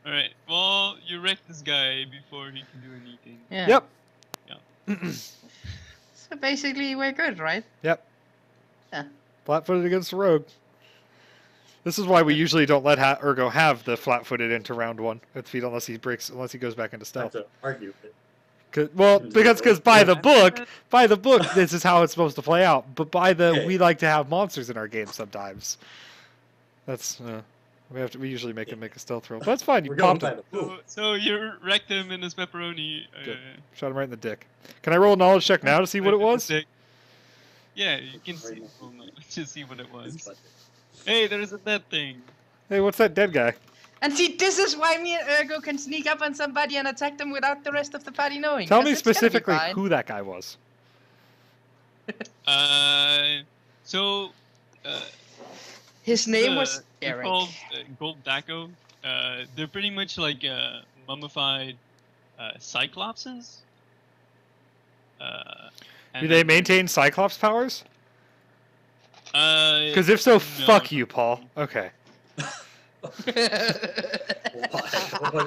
Alright, well, you wrecked this guy before he can do anything. Yeah. Yep. So basically, we're good, right? Yep. Yeah. Flat-footed against the rogue. This is why we usually don't let Ergo have the flat-footed into round 1 with feet unless he goes back into I have stealth. to argue it. Because by the book, this is how it's supposed to play out. But we like to have monsters in our game sometimes. That's we usually make him make a stealth roll. But that's fine. You We're going popped by him. the So you wrecked him in his pepperoni. Good. Shot him right in the dick. Can I roll a knowledge check now to see what it was? Yeah, you can see. Well, no, let's just see what it was. It's like- Hey, there's a dead thing. Hey, what's that dead guy? And see, this is why me and Ergo can sneak up on somebody and attack them without the rest of the party knowing. Tell 'cause me it's gonna be specifically fine. who that guy was. So. His name the- was they're Eric. called Gold Daco. They're pretty much like mummified cyclopses. Do they maintain Cyclops powers? Because Because if so, fuck you, Paul. Okay. What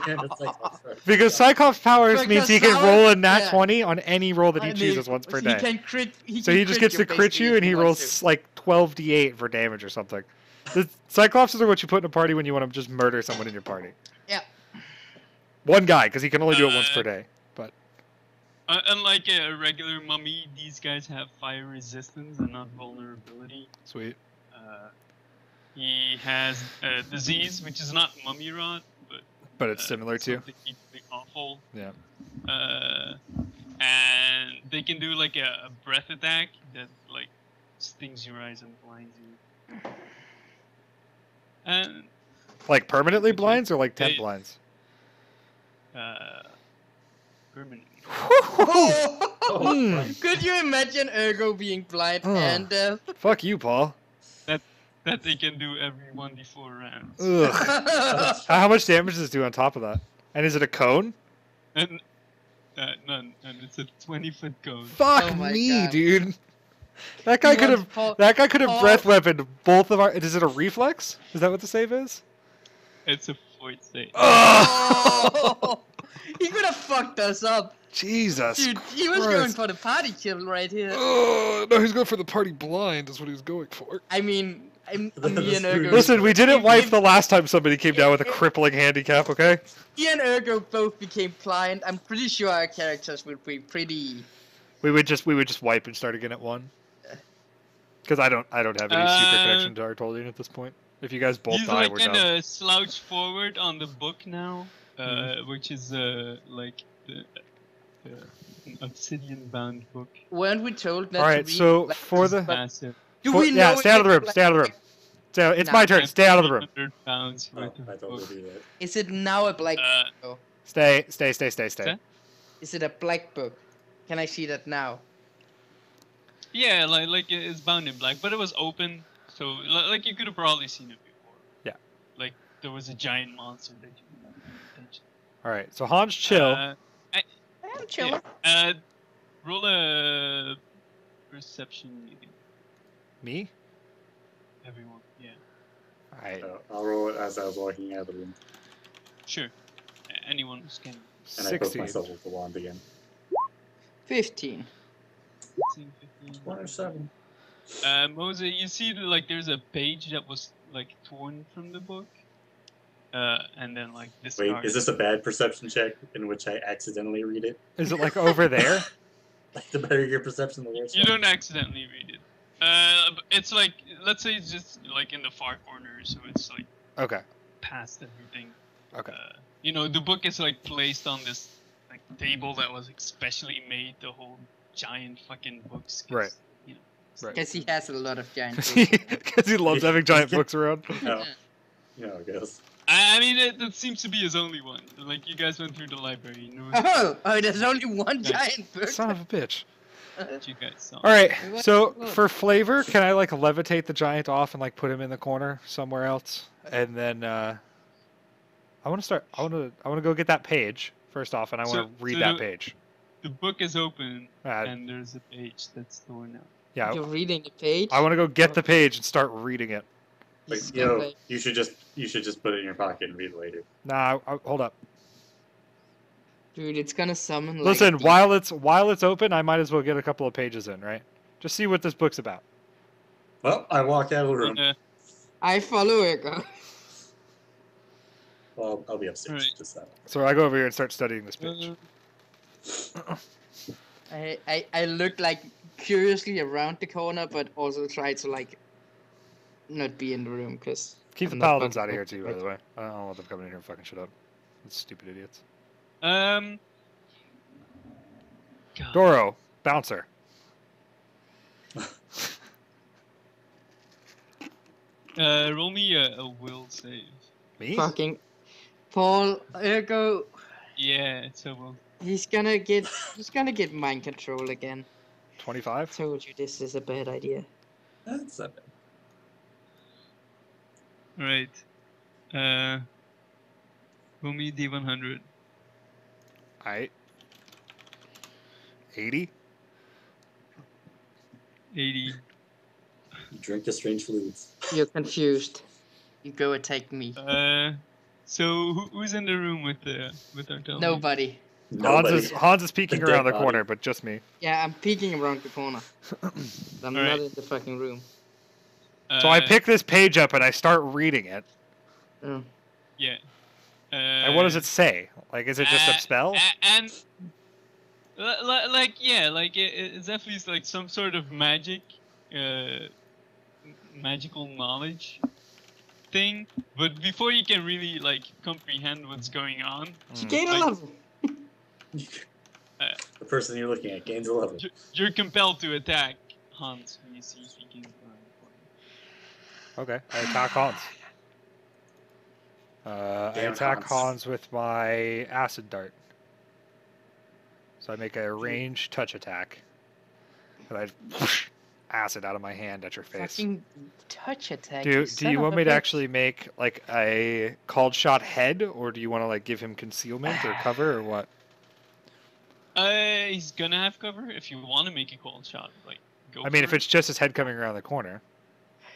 kind of Cyclops are- Because Cyclops powers means Because he can now roll a it's- nat yeah. 20 on any roll that he I chooses mean, once per he day. Can crit, So he just gets to crit basically you, if and he wants rolls to. like 12d8 for damage or something. The Cyclopses are what you put in a party when you want to just murder someone in your party. Yeah. One guy, because he can only do it once per day. But unlike a regular mummy, these guys have fire resistance and not vulnerability. sweet. He has a disease, which is not mummy rot, but It's similar to. something equally awful. Yeah. And they can do like a breath attack that like stings your eyes and blinds you. And Like permanently blinds or like temp Hey. blinds? permanently. Mm. Could you imagine Ergo being blind and Fuck you, Paul. That they can do every 1d4 rounds. Ugh. How much damage does it do on top of that? And is it a cone? And none. And it's a 20-foot cone. Fuck Oh my me, God. dude. That guy could have. That guy could have Paul- breath weaponed both of our. Is it a reflex? Is that what the save is? It's a fort state. Oh, He could have fucked us up. Jesus. Dude, he was Christ. going for the party kill right here. Oh, no, he's going for the party blind. Is what he was going for. I mean, me and That's Ergo. Listen, we didn't if- wipe if- the last time somebody came down with a crippling handicap. Okay. Me and Ergo both became blind. I'm pretty sure our characters would be pretty. We would just wipe and start again at 1. Because I don't have any super connection to our Tolian at this point. If you guys both He's die, like we're kind done. of slouched forward on the book now, which is like the an obsidian-bound book. Weren't we told not All to right, read so like for this, the but Massive. do for- we yeah, know stay out of the if room. it's Stay out of the like- room. So it's Nah. my turn. Stay out of the room. 300 pounds Oh, worth of I thought book. we'll do that. Is it now a black book? Stay. Stay. Okay. Is it a black book? Can I see that now? Yeah, like it's bound in black, but it was open, so like you could have probably seen it before. Yeah. Like there was a giant monster that you could have paid attention. All right. So Hans, chill. I'm chilling. Roll a perception. Me. Everyone. Yeah. All right. I'll roll it as I was walking out of the room. Sure. Anyone who's can. And I poke 16. myself with the wand again. 15. 16, 15. 1 or 7. Mose, you see like there's a page that was like torn from the book, and then like Wait, discarded. is this a bad perception check in which I accidentally read it? Is it like over there? Like the better your perception, the worse. You don't accidentally read it. It's like, let's say it's just like in the far corner, so it's like Okay. past everything. Okay. You know, the book is like placed on this like table that was especially made to hold giant fucking books. 'cause, Right. You know, Right. Because he has a lot of giant Because he loves having giant books around. No. You know how it goes. I mean, it seems to be his only one. Like, you guys went through the library. You know Oh, there's only one Yeah. giant book. Son of a bitch. what you guys saw. All right, What- so what? for flavor, can I like levitate the giant off and like put him in the corner somewhere else, and then I want to start. I want to go get that page first off, and I want to read that page. The book is open, Uh, and there's a page that's torn out. Yeah, You're reading a page? I want to go get the page and start reading it. This Like, yo, scumbag. you should just put it in your pocket and read it later. Nah, hold up. Dude, it's gonna summon like Listen, a demon. while it's open, I might as well get a couple of pages in, right? Just see what this book's about. Well, I walk out of the room. I follow it, girl. Well, I'll be upstairs. Right. Just that. So I go over here and start studying this page. I look like curiously around the corner, but also try to like not be in the room because Keep the paladins out of here too, by the way. I don't want them coming in here and fucking shit up. Those stupid idiots. God. Doro, bouncer. Roll me a will save. Me? fucking Paul Ergo. Yeah, it's a will. He's gonna get mind control again. 25? Told you this is a bad idea. That's not bad. Right. Roll me D100. Alright. 80? 80. You drink the strange fluids. You're confused. You go attack me. So who's in the room with our Toby? Nobody. Nobody. Hans is peeking The around the dead body. corner, but just me. Yeah, I'm peeking around the corner. I'm not Alright. in the fucking room. So I pick this page up and I start reading it. Oh. Yeah. And what does it say? Like, is it just a spell? And like yeah, like it's definitely like some sort of magical knowledge thing. But before you can really like comprehend what's going on, She gained a Like- level. The person you're looking at gains a level. you're compelled to attack Hans when you see speaking. Okay, I attack Hans. I Damn attack Hans. Hans with my acid dart. So I make a ranged touch attack. And I whoosh acid out of my hand at your face. Fucking touch attack. Do son you of want a me to bitch. actually make like a called shot head, or do you want to like give him concealment or cover or what? He's gonna have cover if you want to make a cold shot. Like, go. I mean, for if it's just his head coming around the corner.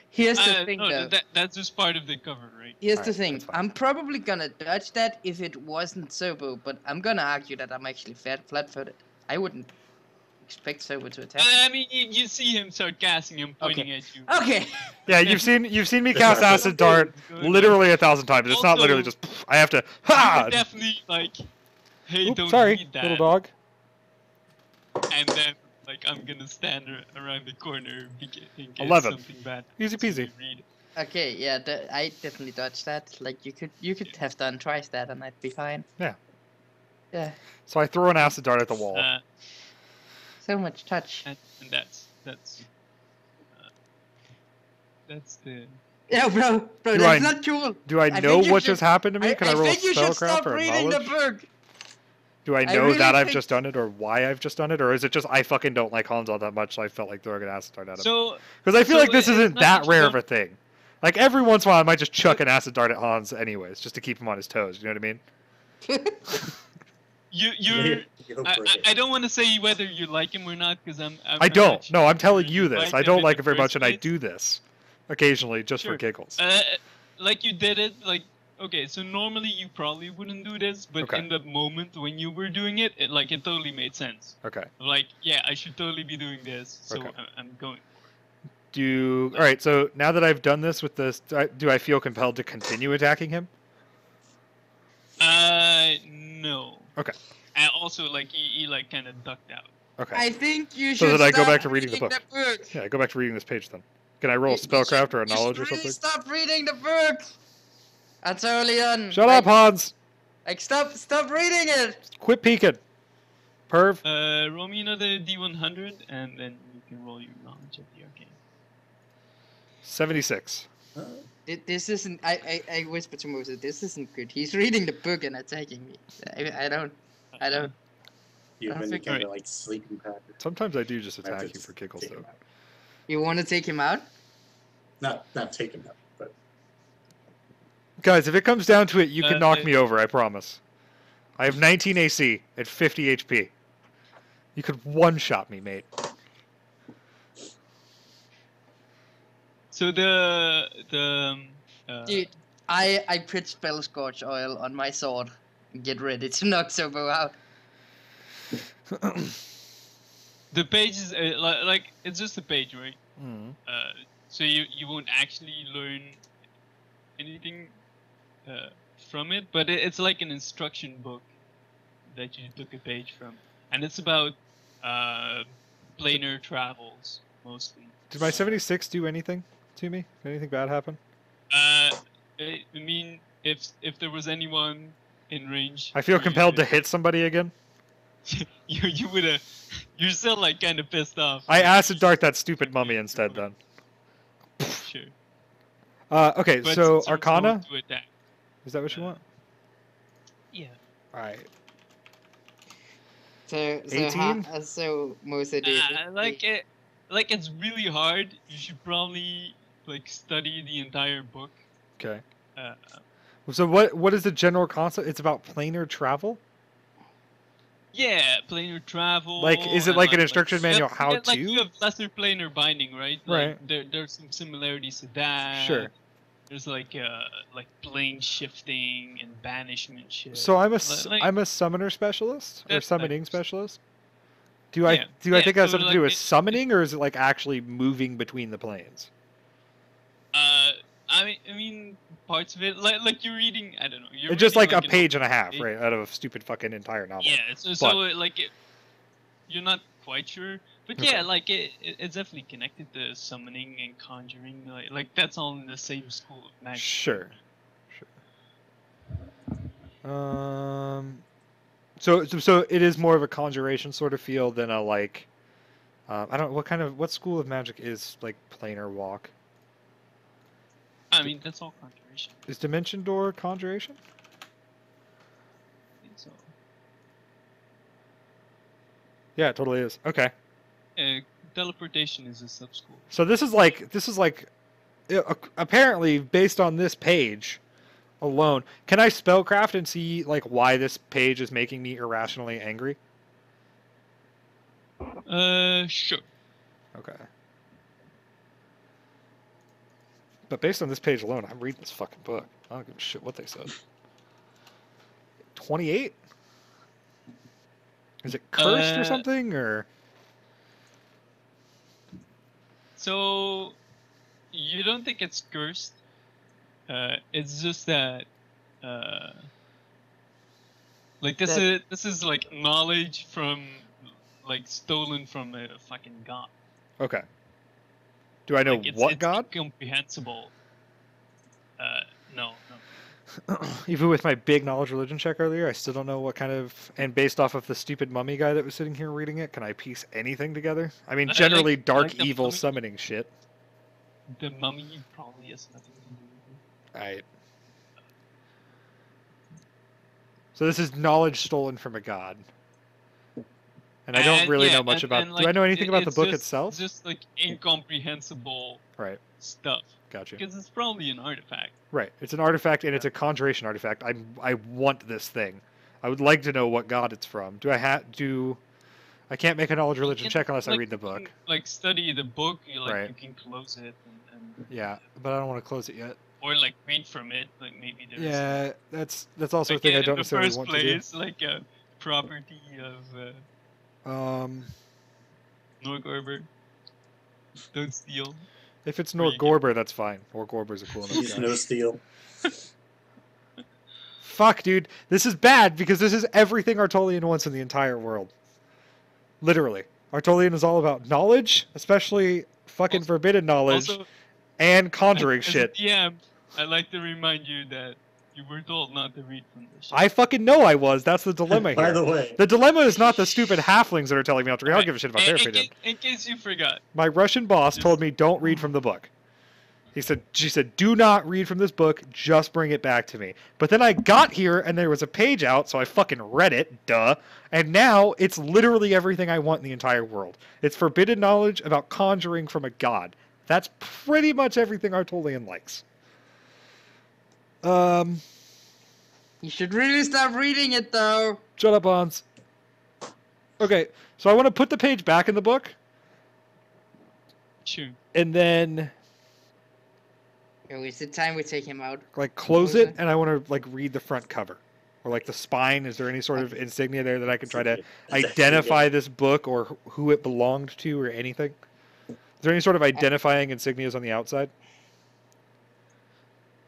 Here's the thing, no, though. that's just part of the cover, right? Here's the Alright, thing. that's fine. I'm probably gonna dodge that if it wasn't Sobo, but I'm gonna argue that I'm actually flat-footed. I wouldn't expect Sobo to attack. I mean, you see him start casting him, pointing at you. Okay. Yeah, you've seen me cast acid dart literally 1,000 times. It's not literally just I have to You ha. could definitely like, hey, Oops, don't sorry, read that. little dog. And then like I'm gonna stand around the corner in case 11. something bad. Easy happens, so peasy. you read it. Okay, yeah, I definitely dodged that. Like you could have done twice that and I'd be fine. Yeah. Yeah. So I throw an acid dart at the wall. So much touch. And that's the. Yeah, bro, Do that's I- not cool. Do I I know think you what should- just happened to me? Can I, roll a think you should spellcraft stop or a reading the knowledge? book. Do I I know really that I've think- just done it or why I've just done it? Or is it just I fucking don't like Hans all that much, so I felt like throwing an acid dart at him? So Because I feel so like this it's isn't not that that you rare of don't- a thing. Like every once in a while I might just chuck an acid dart at Hans anyways, just to keep him on his toes. You know what I mean? you're. Go I, for I, it. I don't want to say whether you like him or not because I'm I not don't. sure No, I'm telling if you this. like I him don't in like the it very first much, and I place. do this occasionally just for Sure. giggles. Like you did it, like okay. So normally you probably wouldn't do this, but Okay. in the moment when you were doing it, it totally made sense. Okay. Like yeah, I should totally be doing this, so Okay. I'm going. All right. So now that I've done this with this, do I feel compelled to continue attacking him? No. Okay. And also like he like kind of ducked out. Okay. I think you So should. then I go stop back to reading the book. book. Yeah, I go back to reading this page then. Can I roll a You should- spellcraft or a you should knowledge or really something? Stop reading the book. Atolian. Shut up, Hans! Like stop reading it. Quit peeking. Perv. Roll me another D100, and then you can roll your knowledge of the arcane. 76. This isn't. I whispered to Moses. This isn't good. He's reading the book and attacking me. I don't. You've I been think- together like sleeping pattern. Sometimes I do just I have attack to you for giggles, take though. him out. You want to take him out? Not take him out, but Guys, if it comes down to it, you can knock I- me over, I promise. I have 19 AC at 50 HP. You could one-shot me, mate. So Dude, I put spell scorch oil on my sword. Get ready to knock Sobo out. the page is like it's just a page, right? Mm. So you won't actually learn anything from it, but it's like an instruction book that you took a page from, and it's about planar travels mostly. Did my 76 do anything to me? Did anything bad happen? I mean, if there was anyone in range, I feel for you compelled to hit somebody again. you would have. You're still like kind of pissed off. I acid dart that stupid mummy instead, then. Sure. Okay, But so since you're Arcana? going to attack, Is that what you want? yeah. Alright. So 18? So Moses did. Like it's really hard. You should probably like study the entire book. Okay. Uh, So what is the general concept? It's about planar travel? yeah, planar travel. Like, is it and, like an instruction manual how like to? you have lesser planar binding, right? Right. Like, there's some similarities to that. Sure. There's like plane shifting and banishment shit. So I'm Like- I'm a summoner specialist or That's summoning nice. specialist. Do I Yeah, I yeah, think it has so something to do like with summoning, or is it like actually moving between the planes? I mean parts of it like you're reading. I don't know. You're It's just reading, like a an page and a half, page. right, out of a stupid fucking entire novel. Yeah, so like you're not quite sure, but Okay. yeah, like it's definitely connected to summoning and conjuring. Like that's all in the same school of magic. Sure. So it is more of a conjuration sort of feel than a like. I don't. What school of magic is like planar walk? I mean that's all conjuration. Is Dimension Door conjuration? I think so. Yeah, it totally is. Okay. Teleportation is a sub school. So this is like apparently based on this page alone. Can I spellcraft and see like why this page is making me irrationally angry? Sure. Okay. But based on this page alone, I'm reading this fucking book. I don't give a shit what they said. 28? Is it cursed or something, or? So you don't think it's cursed? It's just that, like this is like knowledge from, like stolen from a fucking god. Okay. Do I know Like, what it's god? incomprehensible. No. Even with my big knowledge religion check earlier, I still don't know what kind of. And based off of the stupid mummy guy that was sitting here reading it, can I piece anything together? I mean, generally dark like the evil mummy- summoning shit. The mummy probably has nothing to do with it. Alright. So this is knowledge stolen from a god. And I don't And, really yeah, know much and- about. and, Do I like, know anything about the it's book just- itself? It's just like incomprehensible Right. stuff. Gotcha. Because it's probably an artifact. Right. It's an artifact, and it's a conjuration artifact. I want this thing. I would like to know what god it's from. I can't make a knowledge religion can, check unless I like, read the you can, book. Like study the book, you Right. you can close it and Yeah, but I don't want to close it yet. or like read from it. Like maybe there's Yeah, that's also like a thing I in don't the necessarily first want place, like a property of to do. Norgorber. Don't steal. If it's Where you Norgorber, that's fine. Norgorber's a cool enough He's guy. no steel. Fuck, dude. This is bad because this is everything Artolian wants in the entire world. Literally. Artolian is all about knowledge, especially fucking forbidden knowledge, Also, and conjuring as shit. a DM, I like to remind you that You were told not to read from this. I fucking know I was. That's the dilemma By here. the way, The dilemma is not the stupid halflings that are telling me not to read. I don't give a shit about their opinion. In case you forgot. My Russian boss told me don't read from the book. She said, do not read from this book, just bring it back to me. But then I got here and there was a page out, so I fucking read it, duh. And now it's literally everything I want in the entire world. It's forbidden knowledge about conjuring from a god. That's pretty much everything Artolian likes. You should really stop reading it, though. Shut up, Hans. Okay, so I want to put the page back in the book, Sure. and then Oh, is it time we take him out? like close it, and I want to like read the front cover. Or like the spine, is there any sort of insignia there that I can try to identify this book or who it belonged to or anything? Is there any sort of identifying insignias on the outside?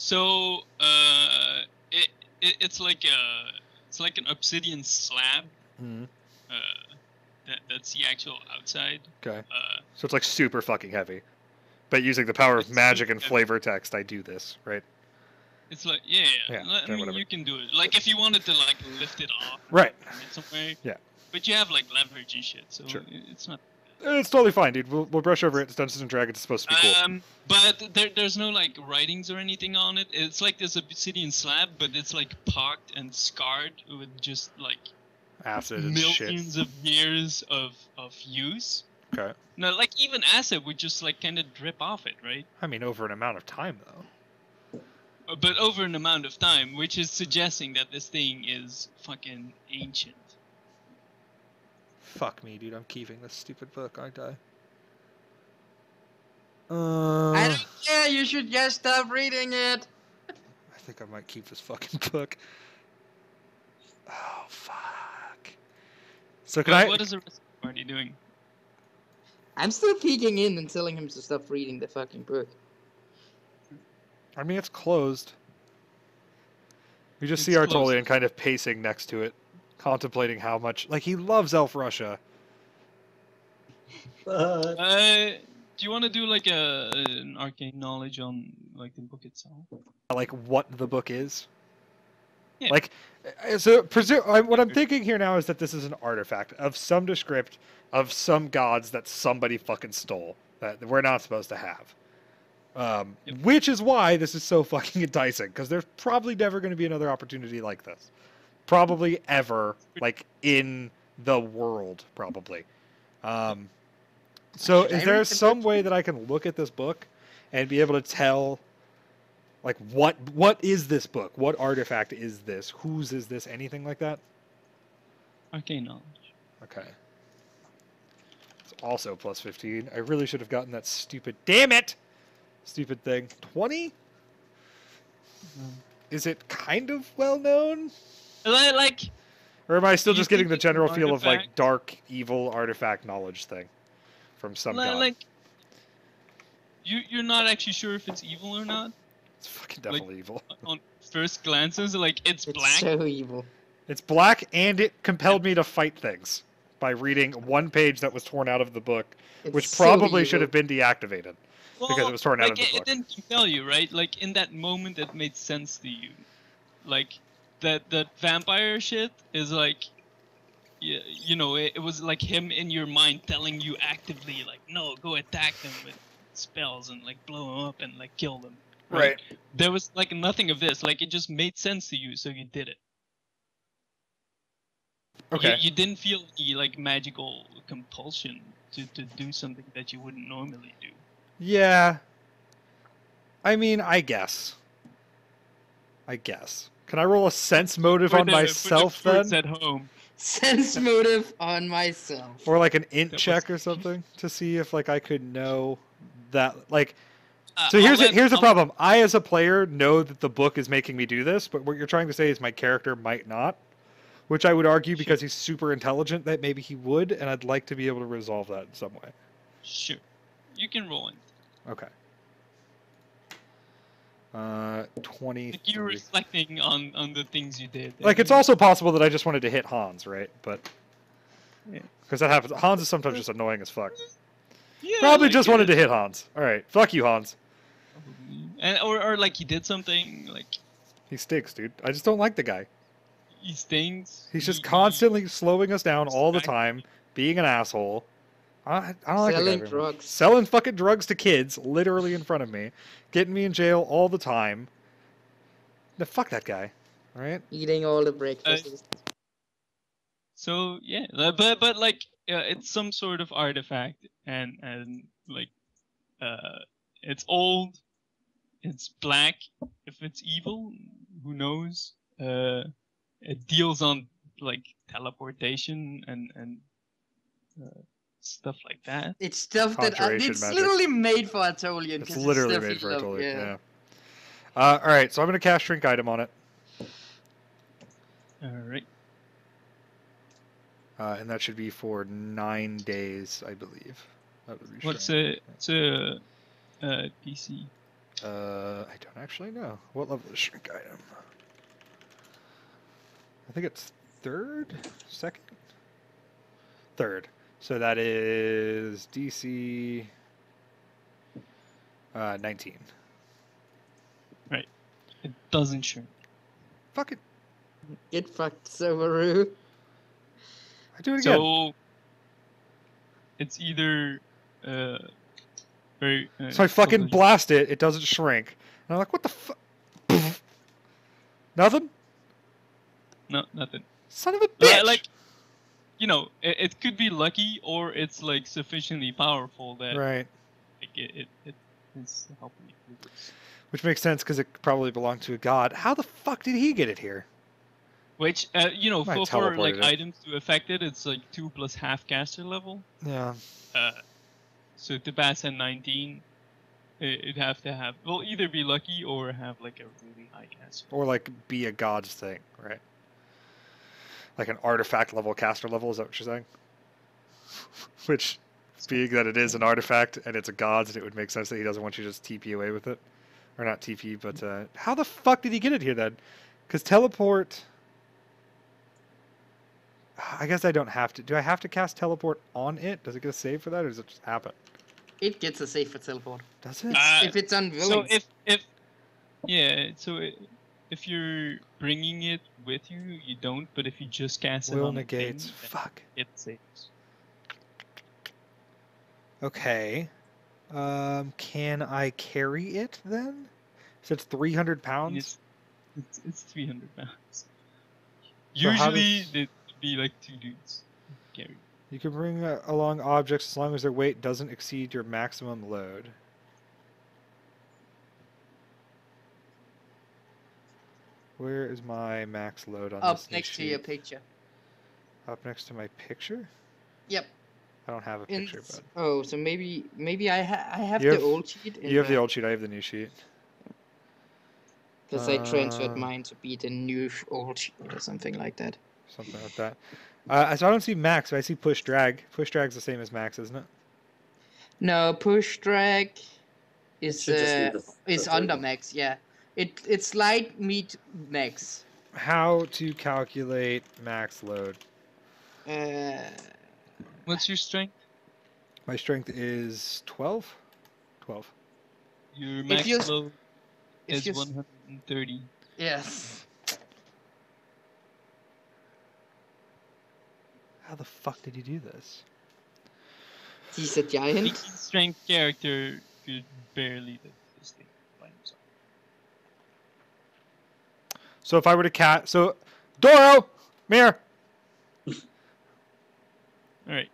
So, it's like an obsidian slab. Mm-hmm. That's the actual outside. Okay. So it's like super fucking heavy. But using the power of It's magic and super flavor text, I do this, right? It's like yeah. Yeah, I okay, mean, whatever. you can do it. Like if you wanted to like lift it off. Right. In some way. Yeah. But you have like leverage and shit, so Sure. it's not. It's totally fine, dude. We'll brush over it. It's Dungeons and Dragons. It's supposed to be cool. But there's no like writings or anything on it. It's like this obsidian slab, but it's like pocked and scarred with just like Acid and millions shit. of years of use. Okay. No, like even acid would just like kind of drip off it, right? I mean, over an amount of time, though. But over an amount of time, which is suggesting that this thing is fucking ancient. Fuck me, dude. I'm keeping this stupid book, aren't I? I don't care. You should just stop reading it. I think I might keep this fucking book. Oh, fuck. So can What I... is the rest of the party doing? I'm still peeking in and telling him to stop reading the fucking book. I mean, it's closed. We just see It's Artolian closed. kind of pacing next to it, contemplating how much... Like, he loves Elf Russia. Do you want to do like an arcane knowledge on like the book itself? Like, what the book is. Yeah. Like, so what I'm thinking here now is that this is an artifact of some descript of some gods that somebody fucking stole that we're not supposed to have. Yep. Which is why this is so fucking enticing, because there's probably never going to be another opportunity like this. Probably ever, like, in the world, probably. So Should I is there read the some book? way that I can look at this book and be able to tell, like, what is this book? What artifact is this? Whose is this? Anything like that? Arcane knowledge. Okay. It's also plus 15. I really should have gotten that stupid... Damn it! Stupid thing. 20? Is it kind of well known? Like Or am I still You just getting the think it's an general feel of, like, artifact? dark, evil artifact knowledge thing from some god? like you're not actually sure if it's evil or not It's fucking definitely evil. on first glances. Like it's It's black. so evil. It's black, and it compelled me to fight things by reading one page that was torn out of the book, It's which so probably should evil. have been deactivated. because it was torn out of the it book. didn't compel you, right? Like in that moment, it made sense to you. Like that vampire shit is like, yeah, you know, it was like him in your mind telling you actively, like, no, go attack them with spells and like blow them up and like kill them. Right. There was like nothing of this. Like it just made sense to you, so you did it. Okay. You didn't feel the like magical compulsion to do something that you wouldn't normally do. Yeah. I mean, I guess. Can I roll a sense motive on myself for the then? fruits at home. Sense motive on myself. Or like an int That check was- or something to see if like I could know that like Uh, so I'll here's let- here's the I'll- problem. I as a player know that the book is making me do this, but what you're trying to say is my character might not. Which I would argue Sure. because he's super intelligent that maybe he would, and I'd like to be able to resolve that in some way. Sure, you can roll it. Okay. 20. Like you're reflecting on the things you did. Like it's also possible that I just wanted to hit Hans, right? But Yeah. because that happens. Hans is sometimes just annoying as fuck. Yeah, Probably like, just wanted to hit Hans. All right, fuck you, Hans. and or like he did something like He stinks, dude. I just don't like the guy. He stinks. He's just he- constantly slowing us down all the distracting. time, being an asshole. I don't like the guy Selling very much. drugs. Selling fucking drugs to kids, literally in front of me, getting me in jail all the time. No, fuck that guy. All right. Eating all the breakfasts. So yeah, but like it's some sort of artifact, and like it's old, it's black. If it's evil, who knows? It deals on like teleportation and stuff like that. It's stuff that Conjuration it's magic. literally made for Atolian. It's 'cause literally stuff made you for love, Atolian. yeah. Yeah. All right, so I'm gonna cast Shrink Item on it, All right. and that should be for 9 days, I believe. That would be What's Shrink. it's a DC? I don't actually know. What level is Shrink Item? I think it's 3rd, 2nd, 3rd. So that is DC 19. It doesn't shrink. Fuck it. Get fucked, Subaru. I do it again. So it's either very. So I fucking overly- blast it. It doesn't shrink. And I'm like, what the fuck? Nothing? No, nothing. Son of a bitch. Like, you know, it could be lucky, or it's like sufficiently powerful that Right. like, it is helping you through this. Which makes sense because it probably belonged to a god. How the fuck did he get it here? Which you know, Might for like teleported it. items to affect it, it's like 2 plus half caster level. Yeah. So to pass at 19, it'd have to have either be lucky or have like a really high caster. Or like be a god's thing, right? Like an artifact level, caster level, is that what you're saying? Which, being that it is an artifact and it's a god's, it would make sense that he doesn't want you to just TP away with it. Or not TP, but how the fuck did he get it here then? Because teleport... I guess I don't have to. Do I have to cast teleport on it? Does it get a save for that, or does it just happen? It gets a save for teleport. Does it? If it's unwilling. So if you're bringing it with you, you don't. But if you just cast it Will on the negates. thing, then Fuck. it saves. Okay. Can I carry it then? So it's 300 And pounds? it's 300 pounds. So how Usually does- it'd be like 2 dudes carry. You can bring along objects as long as their weight doesn't exceed your maximum load. Where is my max load on Up this new next to your sheet? picture. Up next to my picture? Yep. I don't have a In- picture, bud. Oh, so maybe I have You the have- old sheet. You have the old sheet, I have the new sheet. Because I transferred Uh, mine to be the new old sheet or something like that. Something like that. So I don't see max, but I see push drag. Push drag's the same as max, isn't it? No, push drag is Should just be the is under 30. max. Yeah, it's light meet max. How to calculate max load? Uh, What's your strength? My strength is 12? 12. Your max you- load if is you- 130. yes. How the fuck did you do this? He's a I giant. think his strength character could barely do this thing by himself. So if I were to so Doro, mirror. Alright.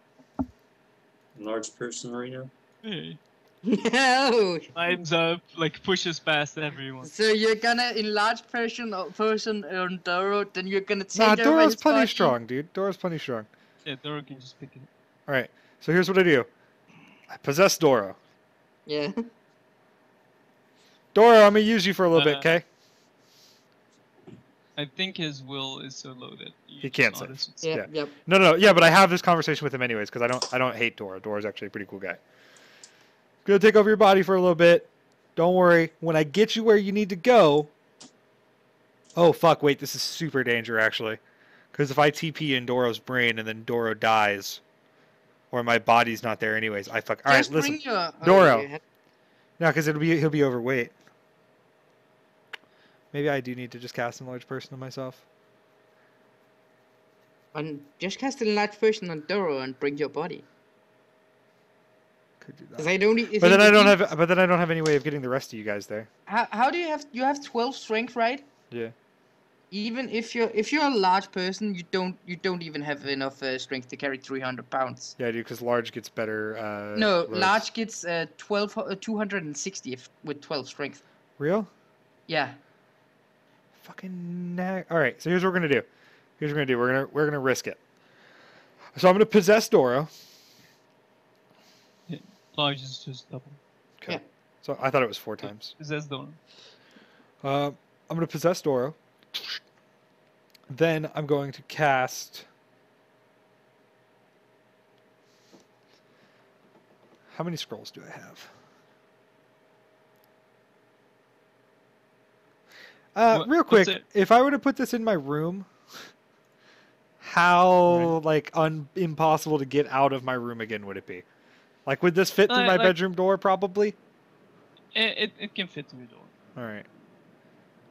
Large person, Marino. Hey. No. Climbs up, like pushes past everyone. So you're gonna enlarge person on Doro, then you're gonna take Nah, over Doro's his plenty body. strong, dude. Doro's plenty strong. Yeah, Doro can just pick it up. All right. So here's what I do. I possess Doro. Yeah. Doro, I'm gonna use you for a little bit, okay? I think his will is so low that He can't save. save. Yeah. Yeah. Yep. No, yeah, but I have this conversation with him anyways because I don't hate Doro. Doro's actually a pretty cool guy. Gonna take over your body for a little bit. Don't worry. When I get you where you need to go. Oh fuck! Wait, this is super danger actually, because if I TP in Doro's brain and then Doro dies, or my body's not there anyways, I fuck. All right, Just listen. bring your Doro. you had- No, because he'll be overweight. Maybe I do need to just cast Enlarge Person on myself. And just cast a large person on Doro and bring your body. Could do Because that. I don't. But then I don't have. But then I don't have any way of getting the rest of you guys there. How do you have? You have 12 strength, right? Yeah. Even if you're a large person, you don't even have enough strength to carry 300 pounds. Yeah, I do, because large gets better. No, roads. large gets 260 with 12 strength. Real? Yeah. Fucking All right, so here's what we're gonna do. Here's what we're gonna do. We're gonna risk it. So I'm gonna possess Doro. Large is just double. Okay. Yeah. So I thought it was 4 times. Possess the one. I'm gonna possess Doro. Then I'm going to cast. How many scrolls do I have? Real quick, if I were to put this in my room, how impossible to get out of my room again would it be? Like, would this fit through my bedroom door? Probably. It can fit through the door. All right.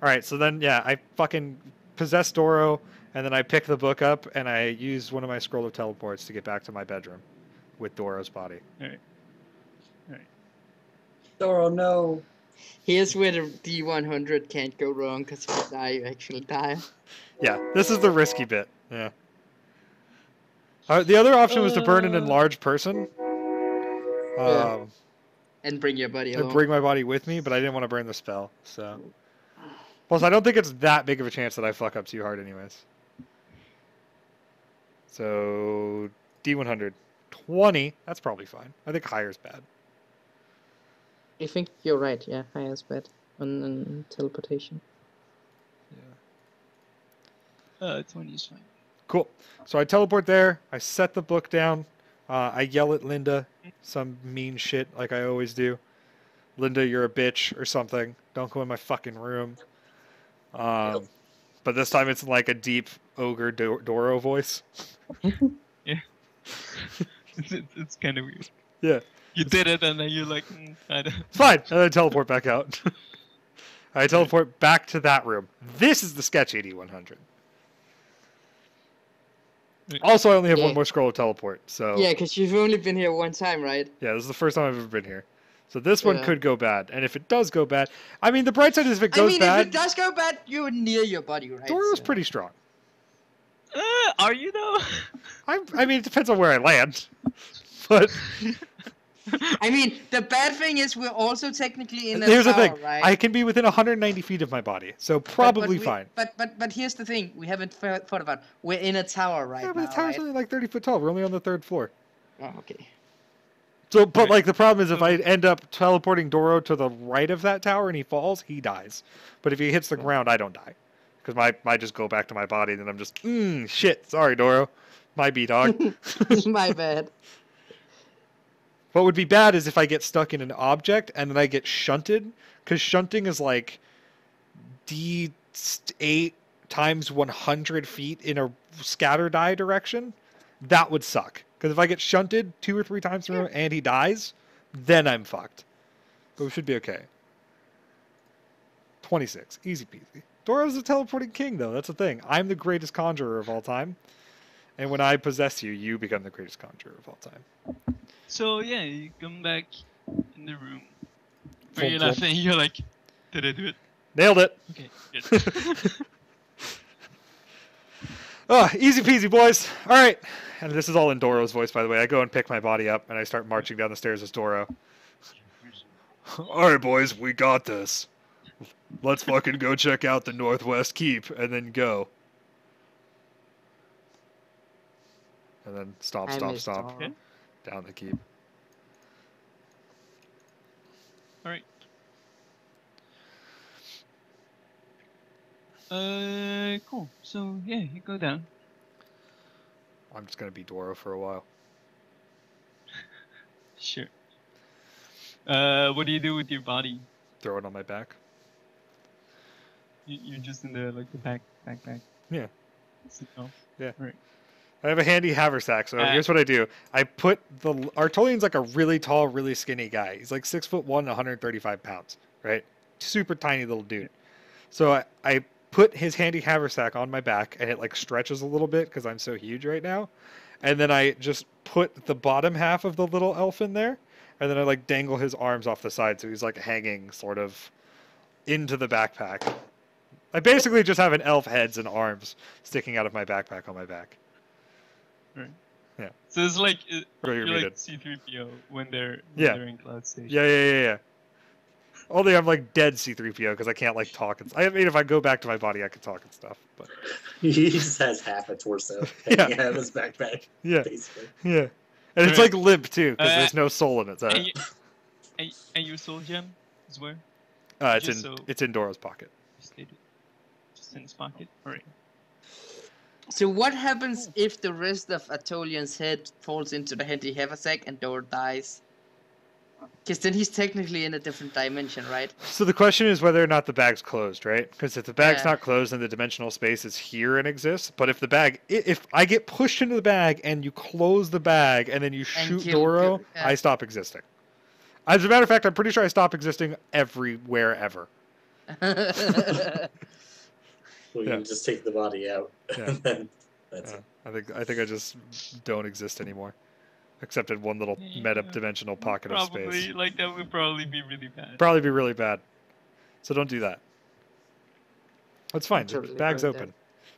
All right. So then, yeah, I fucking possess Doro, and then I pick the book up, and I use one of my scroll of teleports to get back to my bedroom with Doro's body. All right. All right. Doro, no. Here's where the D100 can't go wrong, because if you die, you actually die. Yeah, this is the risky bit. Yeah. The other option was to burn an enlarged person. Yeah. And bring your body along. And bring my body with me, but I didn't want to burn the spell, so. Plus, I don't think it's that big of a chance that I fuck up too hard anyways. So, D100. 20, that's probably fine. I think higher is bad. I think you're right, yeah. Higher is bad on teleportation. Yeah. 20 is fine. Cool. So I teleport there. I set the book down. I yell at Linda some mean shit like I always do. Linda, you're a bitch or something. Don't go in my fucking room. But this time it's like a deep ogre Doro voice. Yeah. it's kind of weird. Yeah. You did it, and then you're like, I don't. It's fine. And then I teleport back out. I teleport back to that room. This is the sketch 8100. Also, I only have one more scroll of teleport, so... Yeah, because you've only been here one time, right? Yeah, this is the first time I've ever been here. So this one could go bad. And if it does go bad... I mean, the bright side is if it goes bad... if it does go bad, you're near your body, right? Doro's pretty strong. Are you, though? I mean, it depends on where I land. But... I mean, the bad thing is we're also technically in a Here's tower, the thing. right? I can be within 190 feet of my body, so probably fine. But here's the thing. We haven't thought about. We're in a tower right now, Yeah, but the tower's only like 30 foot tall. We're only on the 3rd floor. Oh, okay. So, but like the problem is if I end up teleporting Doro to the right of that tower and he falls, he dies. But if he hits the ground, I don't die. Because I just go back to my body and then I'm just, shit, sorry, Doro. My B-dog. My bad. What would be bad is if I get stuck in an object and then I get shunted, because shunting is like D8 times 100 feet in a scatter die direction. That would suck. Because if I get shunted 2 or 3 times in a row and he dies, then I'm fucked. But we should be okay. 26. Easy peasy. Doro's the teleporting king, though. That's the thing. I'm the greatest conjurer of all time. And when I possess you, you become the greatest conjurer of all time. So yeah, you come back in the room. Full Where you're laughing, you're like, did I do it? Nailed it. Okay, good. Oh, easy peasy, boys. All right. And this is all in Doro's voice, by the way. I go and pick my body up, and I start marching down the stairs as Doro. All right, boys, we got this. Let's fucking go check out the Northwest Keep, and then go. And then stomp. Okay. Down the keep. Alright. Cool. So, yeah, you go down. I'm just going to be Doro for a while. Sure. What do you do with your body? Throw it on my back. You're just in the, like, the backpack. Yeah. Sit down. Yeah. Right. I have a handy haversack, so here's what I do. I put the... Artolian's like a really tall, really skinny guy. He's like 6'1", 135 pounds, right? Super tiny little dude. So I put his handy haversack on my back, and it like stretches a little bit because I'm so huge right now. And then I just put the bottom half of the little elf in there, and then I like dangle his arms off the side, so he's like hanging sort of into the backpack. I basically just have an elf heads and arms sticking out of my backpack on my back. Right. Yeah. So it's like Bro, you're muted. like C-3PO when they're Yeah. in Cloud Station. Yeah. Only I'm like dead C-3PO because I can't like talk. I mean, if I go back to my body, I can talk and stuff. But He just has half a torso Yeah. hanging out of his backpack. yeah, Basically. yeah. And it's Right. like limp too because there's no soul in it. So And your soul gem is where? it's just it's in Doro's pocket. Just in his pocket. Alright. So what happens if the rest of Atolian's head falls into the handy haversack and Dor dies? Because then he's technically in a different dimension, right? So the question is whether or not the bag's closed, right? Because if the bag's Yeah. not closed, then the dimensional space is here and exists. But if the bag, if I get pushed into the bag and you close the bag and then you shoot kill- Doro, kill- yeah. I stop existing. As a matter of fact, I'm pretty sure I stop existing everywhere ever. Well, you Yeah. can just take the body out. Yeah. And then that's Yeah. it. I think I just don't exist anymore, except in one little Yeah. meta-dimensional pocket of Probably, space. like, that would probably be really bad. Probably be really bad. So don't do that. It's fine. The totally bag's agree with open.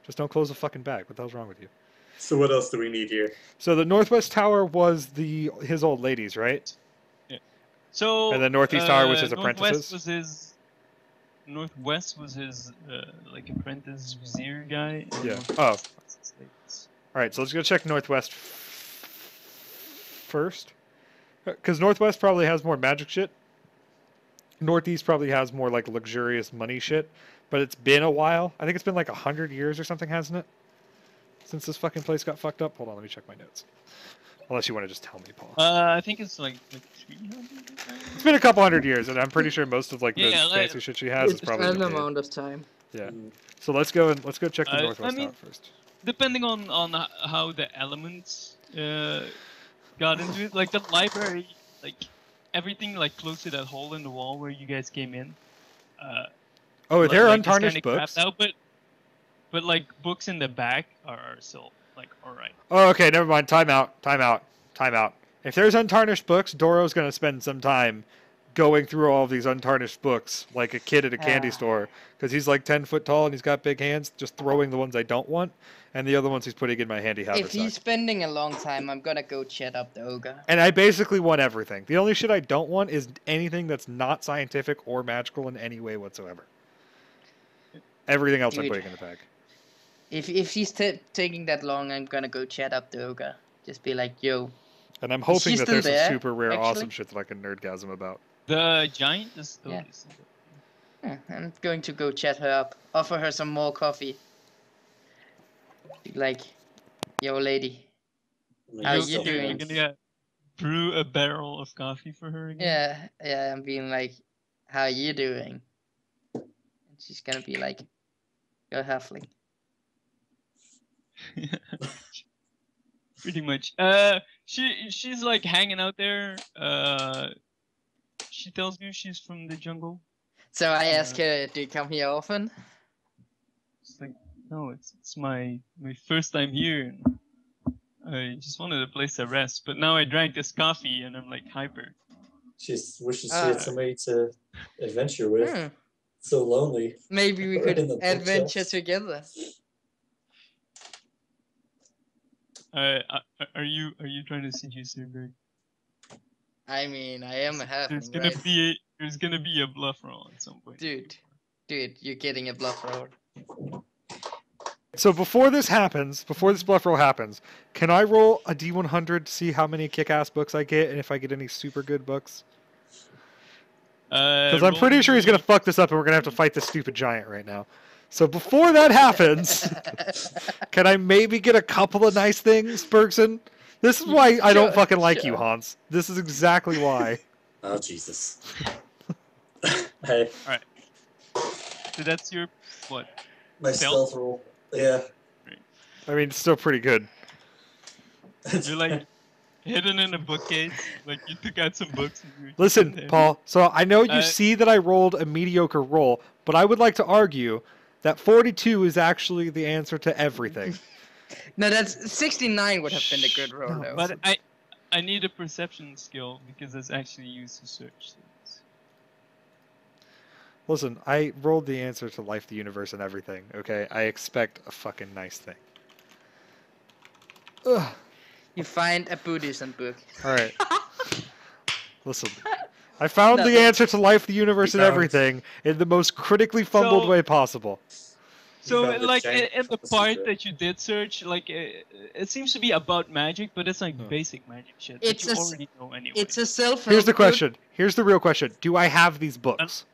Just don't close the fucking bag. What the hell's wrong with you? So what else do we need here? So the northwest tower was his old ladies, right? So, And the northeast tower was his Northwest apprentices? was his... Northwest was his, like, apprentice vizier guy. and Yeah. Northwest Oh. was his ladies. All right, so let's go check northwest first, because northwest probably has more magic shit. Northeast probably has more like luxurious money shit, but it's been a while. I think it's been like 100 years or something, hasn't it? Since this fucking place got fucked up. Hold on, let me check my notes. Unless you want to just tell me, Paul. I think it's like 300. It's been a couple hundred years, and I'm pretty sure most of like the Yeah, like- fancy shit she has is It's probably. an decayed. amount of time. Yeah. Mm, So let's go check the I northwest mean- tower first. Depending on how the elements got into it, like the library, like everything like close to that hole in the wall where you guys came in. Oh, like- they're like, it's untarnished kinda books. crapped out, but like books in the back are still like alright. Oh, okay, never mind. Time out. If there's untarnished books, Doro's going to spend some time going through all of these untarnished books like a kid at a candy Ah. store because he's like 10 foot tall and he's got big hands, just throwing the ones I don't want, and the other ones he's putting in my handy If haversack. he's spending a long time, I'm gonna go chat up the ogre. And I basically want everything. The only shit I don't want is anything that's not scientific or magical in any way whatsoever. Everything else I'm Dude. putting in the bag. If he's taking that long, I'm gonna go chat up the ogre. Just be like, yo. And I'm hoping she that still there's some there, super rare, actually? awesome shit that I can nerdgasm about. The giant is still. Yeah. I'm going to go chat her up. Offer her some more coffee. Be like, yo, lady. How you're you still doing? You're friends. gonna brew a barrel of coffee for her again. Yeah, I'm being like, how you doing? And she's gonna be like, you're halfling. Pretty much. She's like hanging out there. She tells me she's from the jungle. So I ask her, do you come here often? It's like, no, it's my first time here. And I just wanted a place to rest, but now I drank this coffee and I'm like hyper. She wishes she Ah. had somebody to adventure with. Hmm, So lonely. maybe we Right could in the adventure bookshelves. together. Are you trying to seduce her, Greg? I mean, I am a There's halfling, gonna right? be a bluff roll at some point. Dude, you're getting a bluff roll. So before this bluff roll happens, can I roll a D100 to see how many kick-ass books I get and if I get any super good books? Because I'm pretty sure he's going to fuck this up and we're going to have to fight this stupid giant right now. So before that happens, can I maybe get a couple of nice things, Bergson? This is why I don't Sure, fucking like you, sure. Hans. This is exactly why. Oh, Jesus. Hey, So that's your what? my Stealth? stealth roll. Yeah. I mean, it's still pretty good. You're like hidden in a bookcase. Like you took out some books. And you're Listen, hidden there. Paul, so I know you Uh, see that I rolled a mediocre roll, but I would like to argue that 42 is actually the answer to everything. No, that's 69 would have been a good roll, No, though. But I need a perception skill because it's actually used to search things. Listen, I rolled the answer to life, the universe, and everything, okay? I expect a fucking nice thing. Ugh. You find a Buddhism book. Alright. Listen. I found the Nothing. answer to life, the universe, You and found- everything in the most critically fumbled So- way possible. So, found the like, giant in the prophecy part book. that you did search, like, it seems to be about magic, but it's like Huh. basic magic shit It's that you a s- already know anyway. It's a self-help Here's the book. question. Here's the real question. Do I have these books?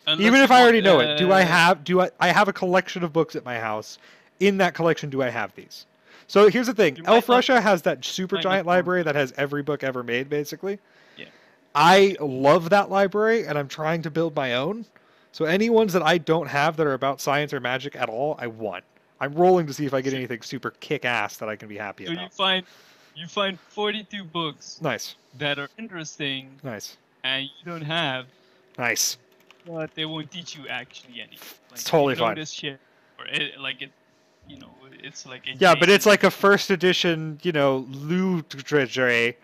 Unless Even you if I want, already know it, do I have a collection of books at my house? In that collection, do I have these? So here's the thing. You Elf might not- Russia has that super might giant not know. library that has every book ever made, basically. Yeah. I love that library, and I'm trying to build my own. So any ones that I don't have that are about science or magic at all, I want. I'm rolling to see if I get So- anything super kick-ass that I can be happy So about. you find 42 books Nice. that are interesting Nice. and you don't have, Nice. but they won't teach you actually anything. Like, It's totally you know fine. this shit, or it, like it, you know, it's like a Yeah, but it's Jason- like a first edition, literature,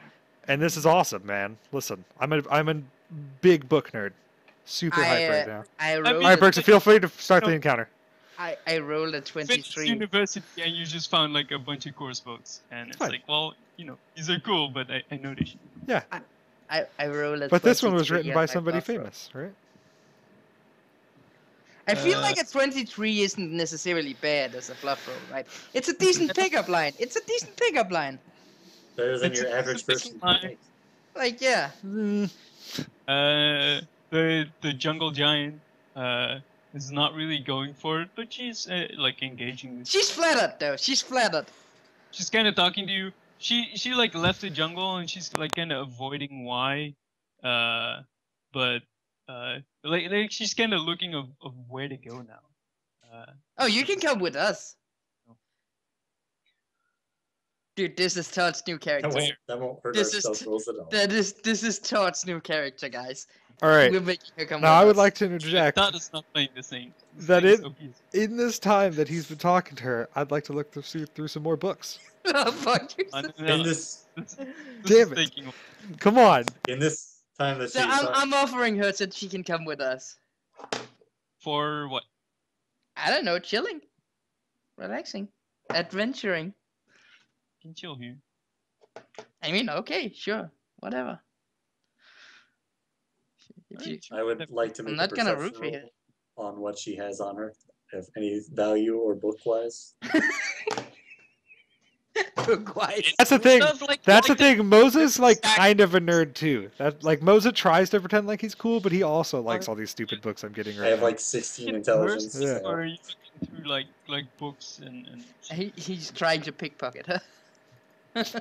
and this is awesome, man. Listen, I'm a big book nerd, super hype right now. I mean, rolled. All right, a, Berks, feel free to start the No. encounter. I rolled a finished 23. university and you just found like a bunch of course books, and it's Fine. like, well, these are cool, but I know this shit. Yeah, I rolled a but this one was 23 written on by my somebody bluff roll. famous, right? I feel Uh, like a 23 isn't necessarily bad as a bluff roll, right? It's a decent pickup line. It's a decent pickup line. Better than It's your a- average it's a person. line. Like, yeah. The jungle giant is not really going for it, but she's like engaging with. She's flattered, though. She's flattered. She's kind of talking to you. She like left the jungle and she's like kind of avoiding why, but like she's kind of looking of where to go now. Oh, you can come with us. No. Dude, this is Todd's new character. That won't hurt This our is stealth rolls at all. This is Todd's new character, guys. All right. We're making her come Now with I would us. like to interject Todd is not playing the same. This that thing is it- obese. in this time that he's been talking to her. I'd like to look through some more books. Oh, fuck you. No, In this this Damn is it. taking- Come on. time that So she I'm offering her so she can come with us. For what? I don't know, chilling, relaxing, adventuring. Can chill here. I mean, okay, sure, whatever. If you- I would like to make I'm not a gonna perception root for you. roll on what she has on her, if any value or book wise. Quiet. That's the thing. Stuff like- That's the like thing. Moses like stack- kind of a nerd too. That like Moses tries to pretend like he's cool, but he also likes all these stupid books I'm getting I right have now. like 16 in intelligence. verse, Yeah. so- Or are you looking through like books and He's trying to pickpocket her.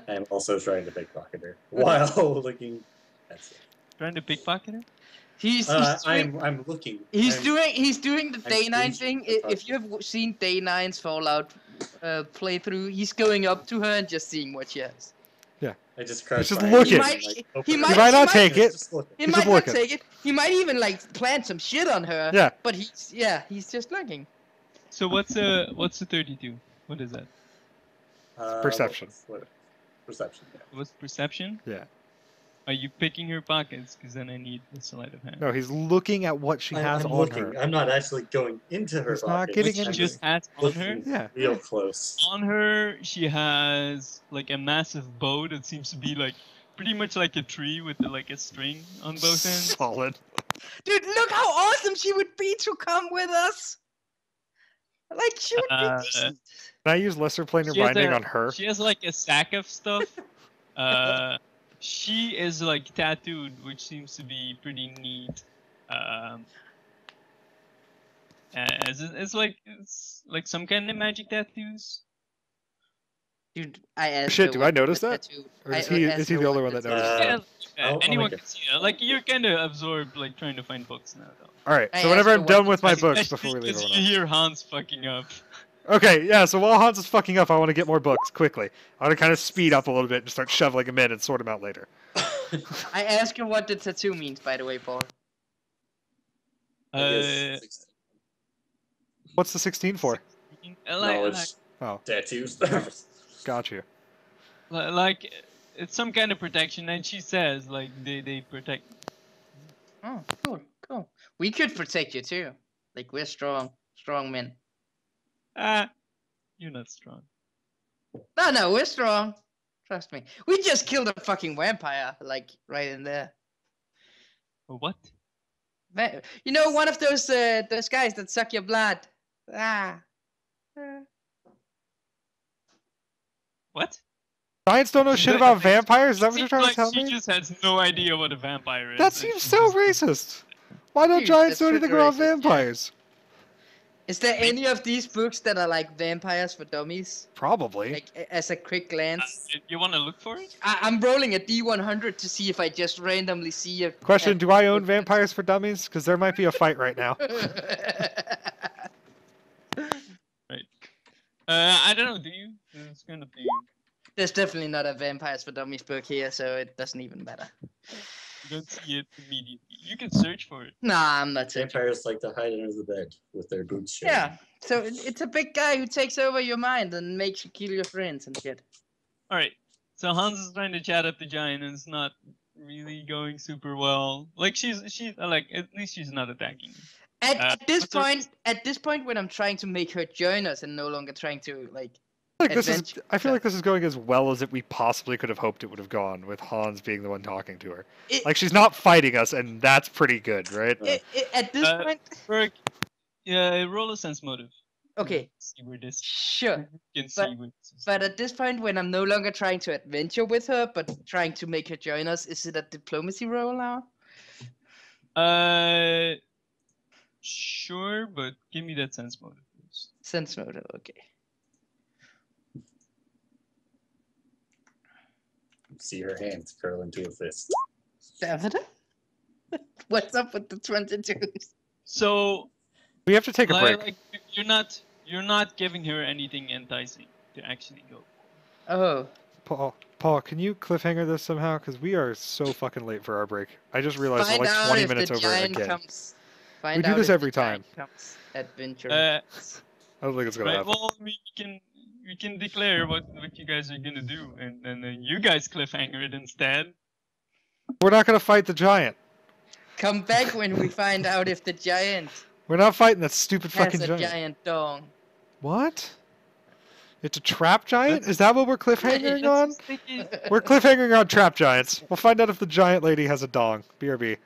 I'm also trying to pickpocket her while looking. That's it. trying to pickpocket it? He's doing, I'm looking. he's I'm- doing the I'm day nine screenshotting thing. the If you have seen day nine's Fallout playthrough, he's going up to her and just seeing what she has. I just crouched just by looking. and, He might- like, he open might- it. might not might- take it. Just looking. He He's might just not looking. take it. He might even like plant some shit on her. Yeah. But he's just looking. So what's the 32? What is that? Perception. What? Perception. Yeah. What's perception? Yeah. Are you picking her pockets? Because then I need the sleight of hand. No, he's looking at what she has I'm on looking. her. I'm not actually going into her He's not pocket. getting Which into you just has on her. looking Yeah. real close. On her, she has like a massive bow that seems to be like pretty much like a tree with like a string on both ends. Solid. Dude, look how awesome she would be to come with us. Like she would be decent. Can I use lesser planar She has binding a- on her? She has like a sack of stuff. She is like tattooed, which seems to be pretty neat. As it's like some kind of magic tattoos. Dude, I asked Shit, her do what I notice the that? tattoo- Or is I he asked the her only what one that the noticed tattoo- that? I'll Anyone make can see it. Like you're kind of absorbed, like trying to find books now, though. All right. I So whenever asked I'm her done what with my the- books Especially before we leave because it you alone. hear Hans fucking up. Okay, yeah. So while Hans is fucking up, I want to get more books quickly. I want to kind of speed up a little bit and start shoveling them in and sort them out later. I asked her what the tattoo means, by the way, Paul. I Uh, guess 16. What's the 16 for? Knowledge. Oh, Tattoos. got you. like it's some kind of protection, and she says like they protect. Oh, cool. We could protect you too. Like we're strong men. Ah, you're not strong. No, we're strong. Trust me. We just killed a fucking vampire, like right in there. What? You know, one of those guys that suck your blood. Ah. What? Giants don't know shit about vampires? Is that what you're Seems trying like to tell she me? just has no idea what a vampire is. That and seems she so just- racist. Why don't Dude, giants that's know anything super about racist, yeah. vampires? Is there any of these books that are like vampires for dummies? Probably. Like as a quick glance. You want to look for it? I'm rolling a D100 to see if I just randomly see a Question, do I own Vampires for Dummies? Because there might be a fight right now. Right. I don't know. Do you? It's kind of do you. There's definitely not a Vampires for Dummies book here, so it doesn't even matter. You don't see it immediately. You can search for it. Nah, I'm not searching. Vampires like to hide under the bed with their boots showing. Yeah, so it's a big guy who takes over your mind and makes you kill your friends and shit. All right. So Hans is trying to chat up the giant, and it's not really going super well. Like she's like at least she's not attacking. At this what's her- point, when I'm trying to make her join us and no longer trying to like. I feel like this is going as well as we possibly could have hoped it would have gone, with Hans being the one talking to her. Like she's not fighting us, and that's pretty good, right? At this point. Berg, yeah, roll a sense motive. Okay. See where this. Sure. You can see where this is. But at this point, when I'm no longer trying to adventure with her, but trying to make her join us, is it a diplomacy roll now? Sure, but give me that sense motive first. Sense motive, okay. See her hands curl into a fist. Damn it. What's up with the 22s? So We have to take a break. like you're not giving her anything enticing to actually go. Oh. Paul, can you cliffhanger this somehow? Because we are so fucking late for our break. I just realized we're like 20 minutes over again. We do this every time. Adventure. I don't think it's gonna Right. happen. Well, we can declare what you guys are gonna do, and then you guys cliffhanger it instead. We're not gonna fight the giant. Come back when we find out if the giant We're not fighting that stupid has fucking a giant. giant dong. What? It's a trap giant? Is that what we're cliffhangering on? Sticky. We're cliffhangering on trap giants. We'll find out if the giant lady has a dong. BRB.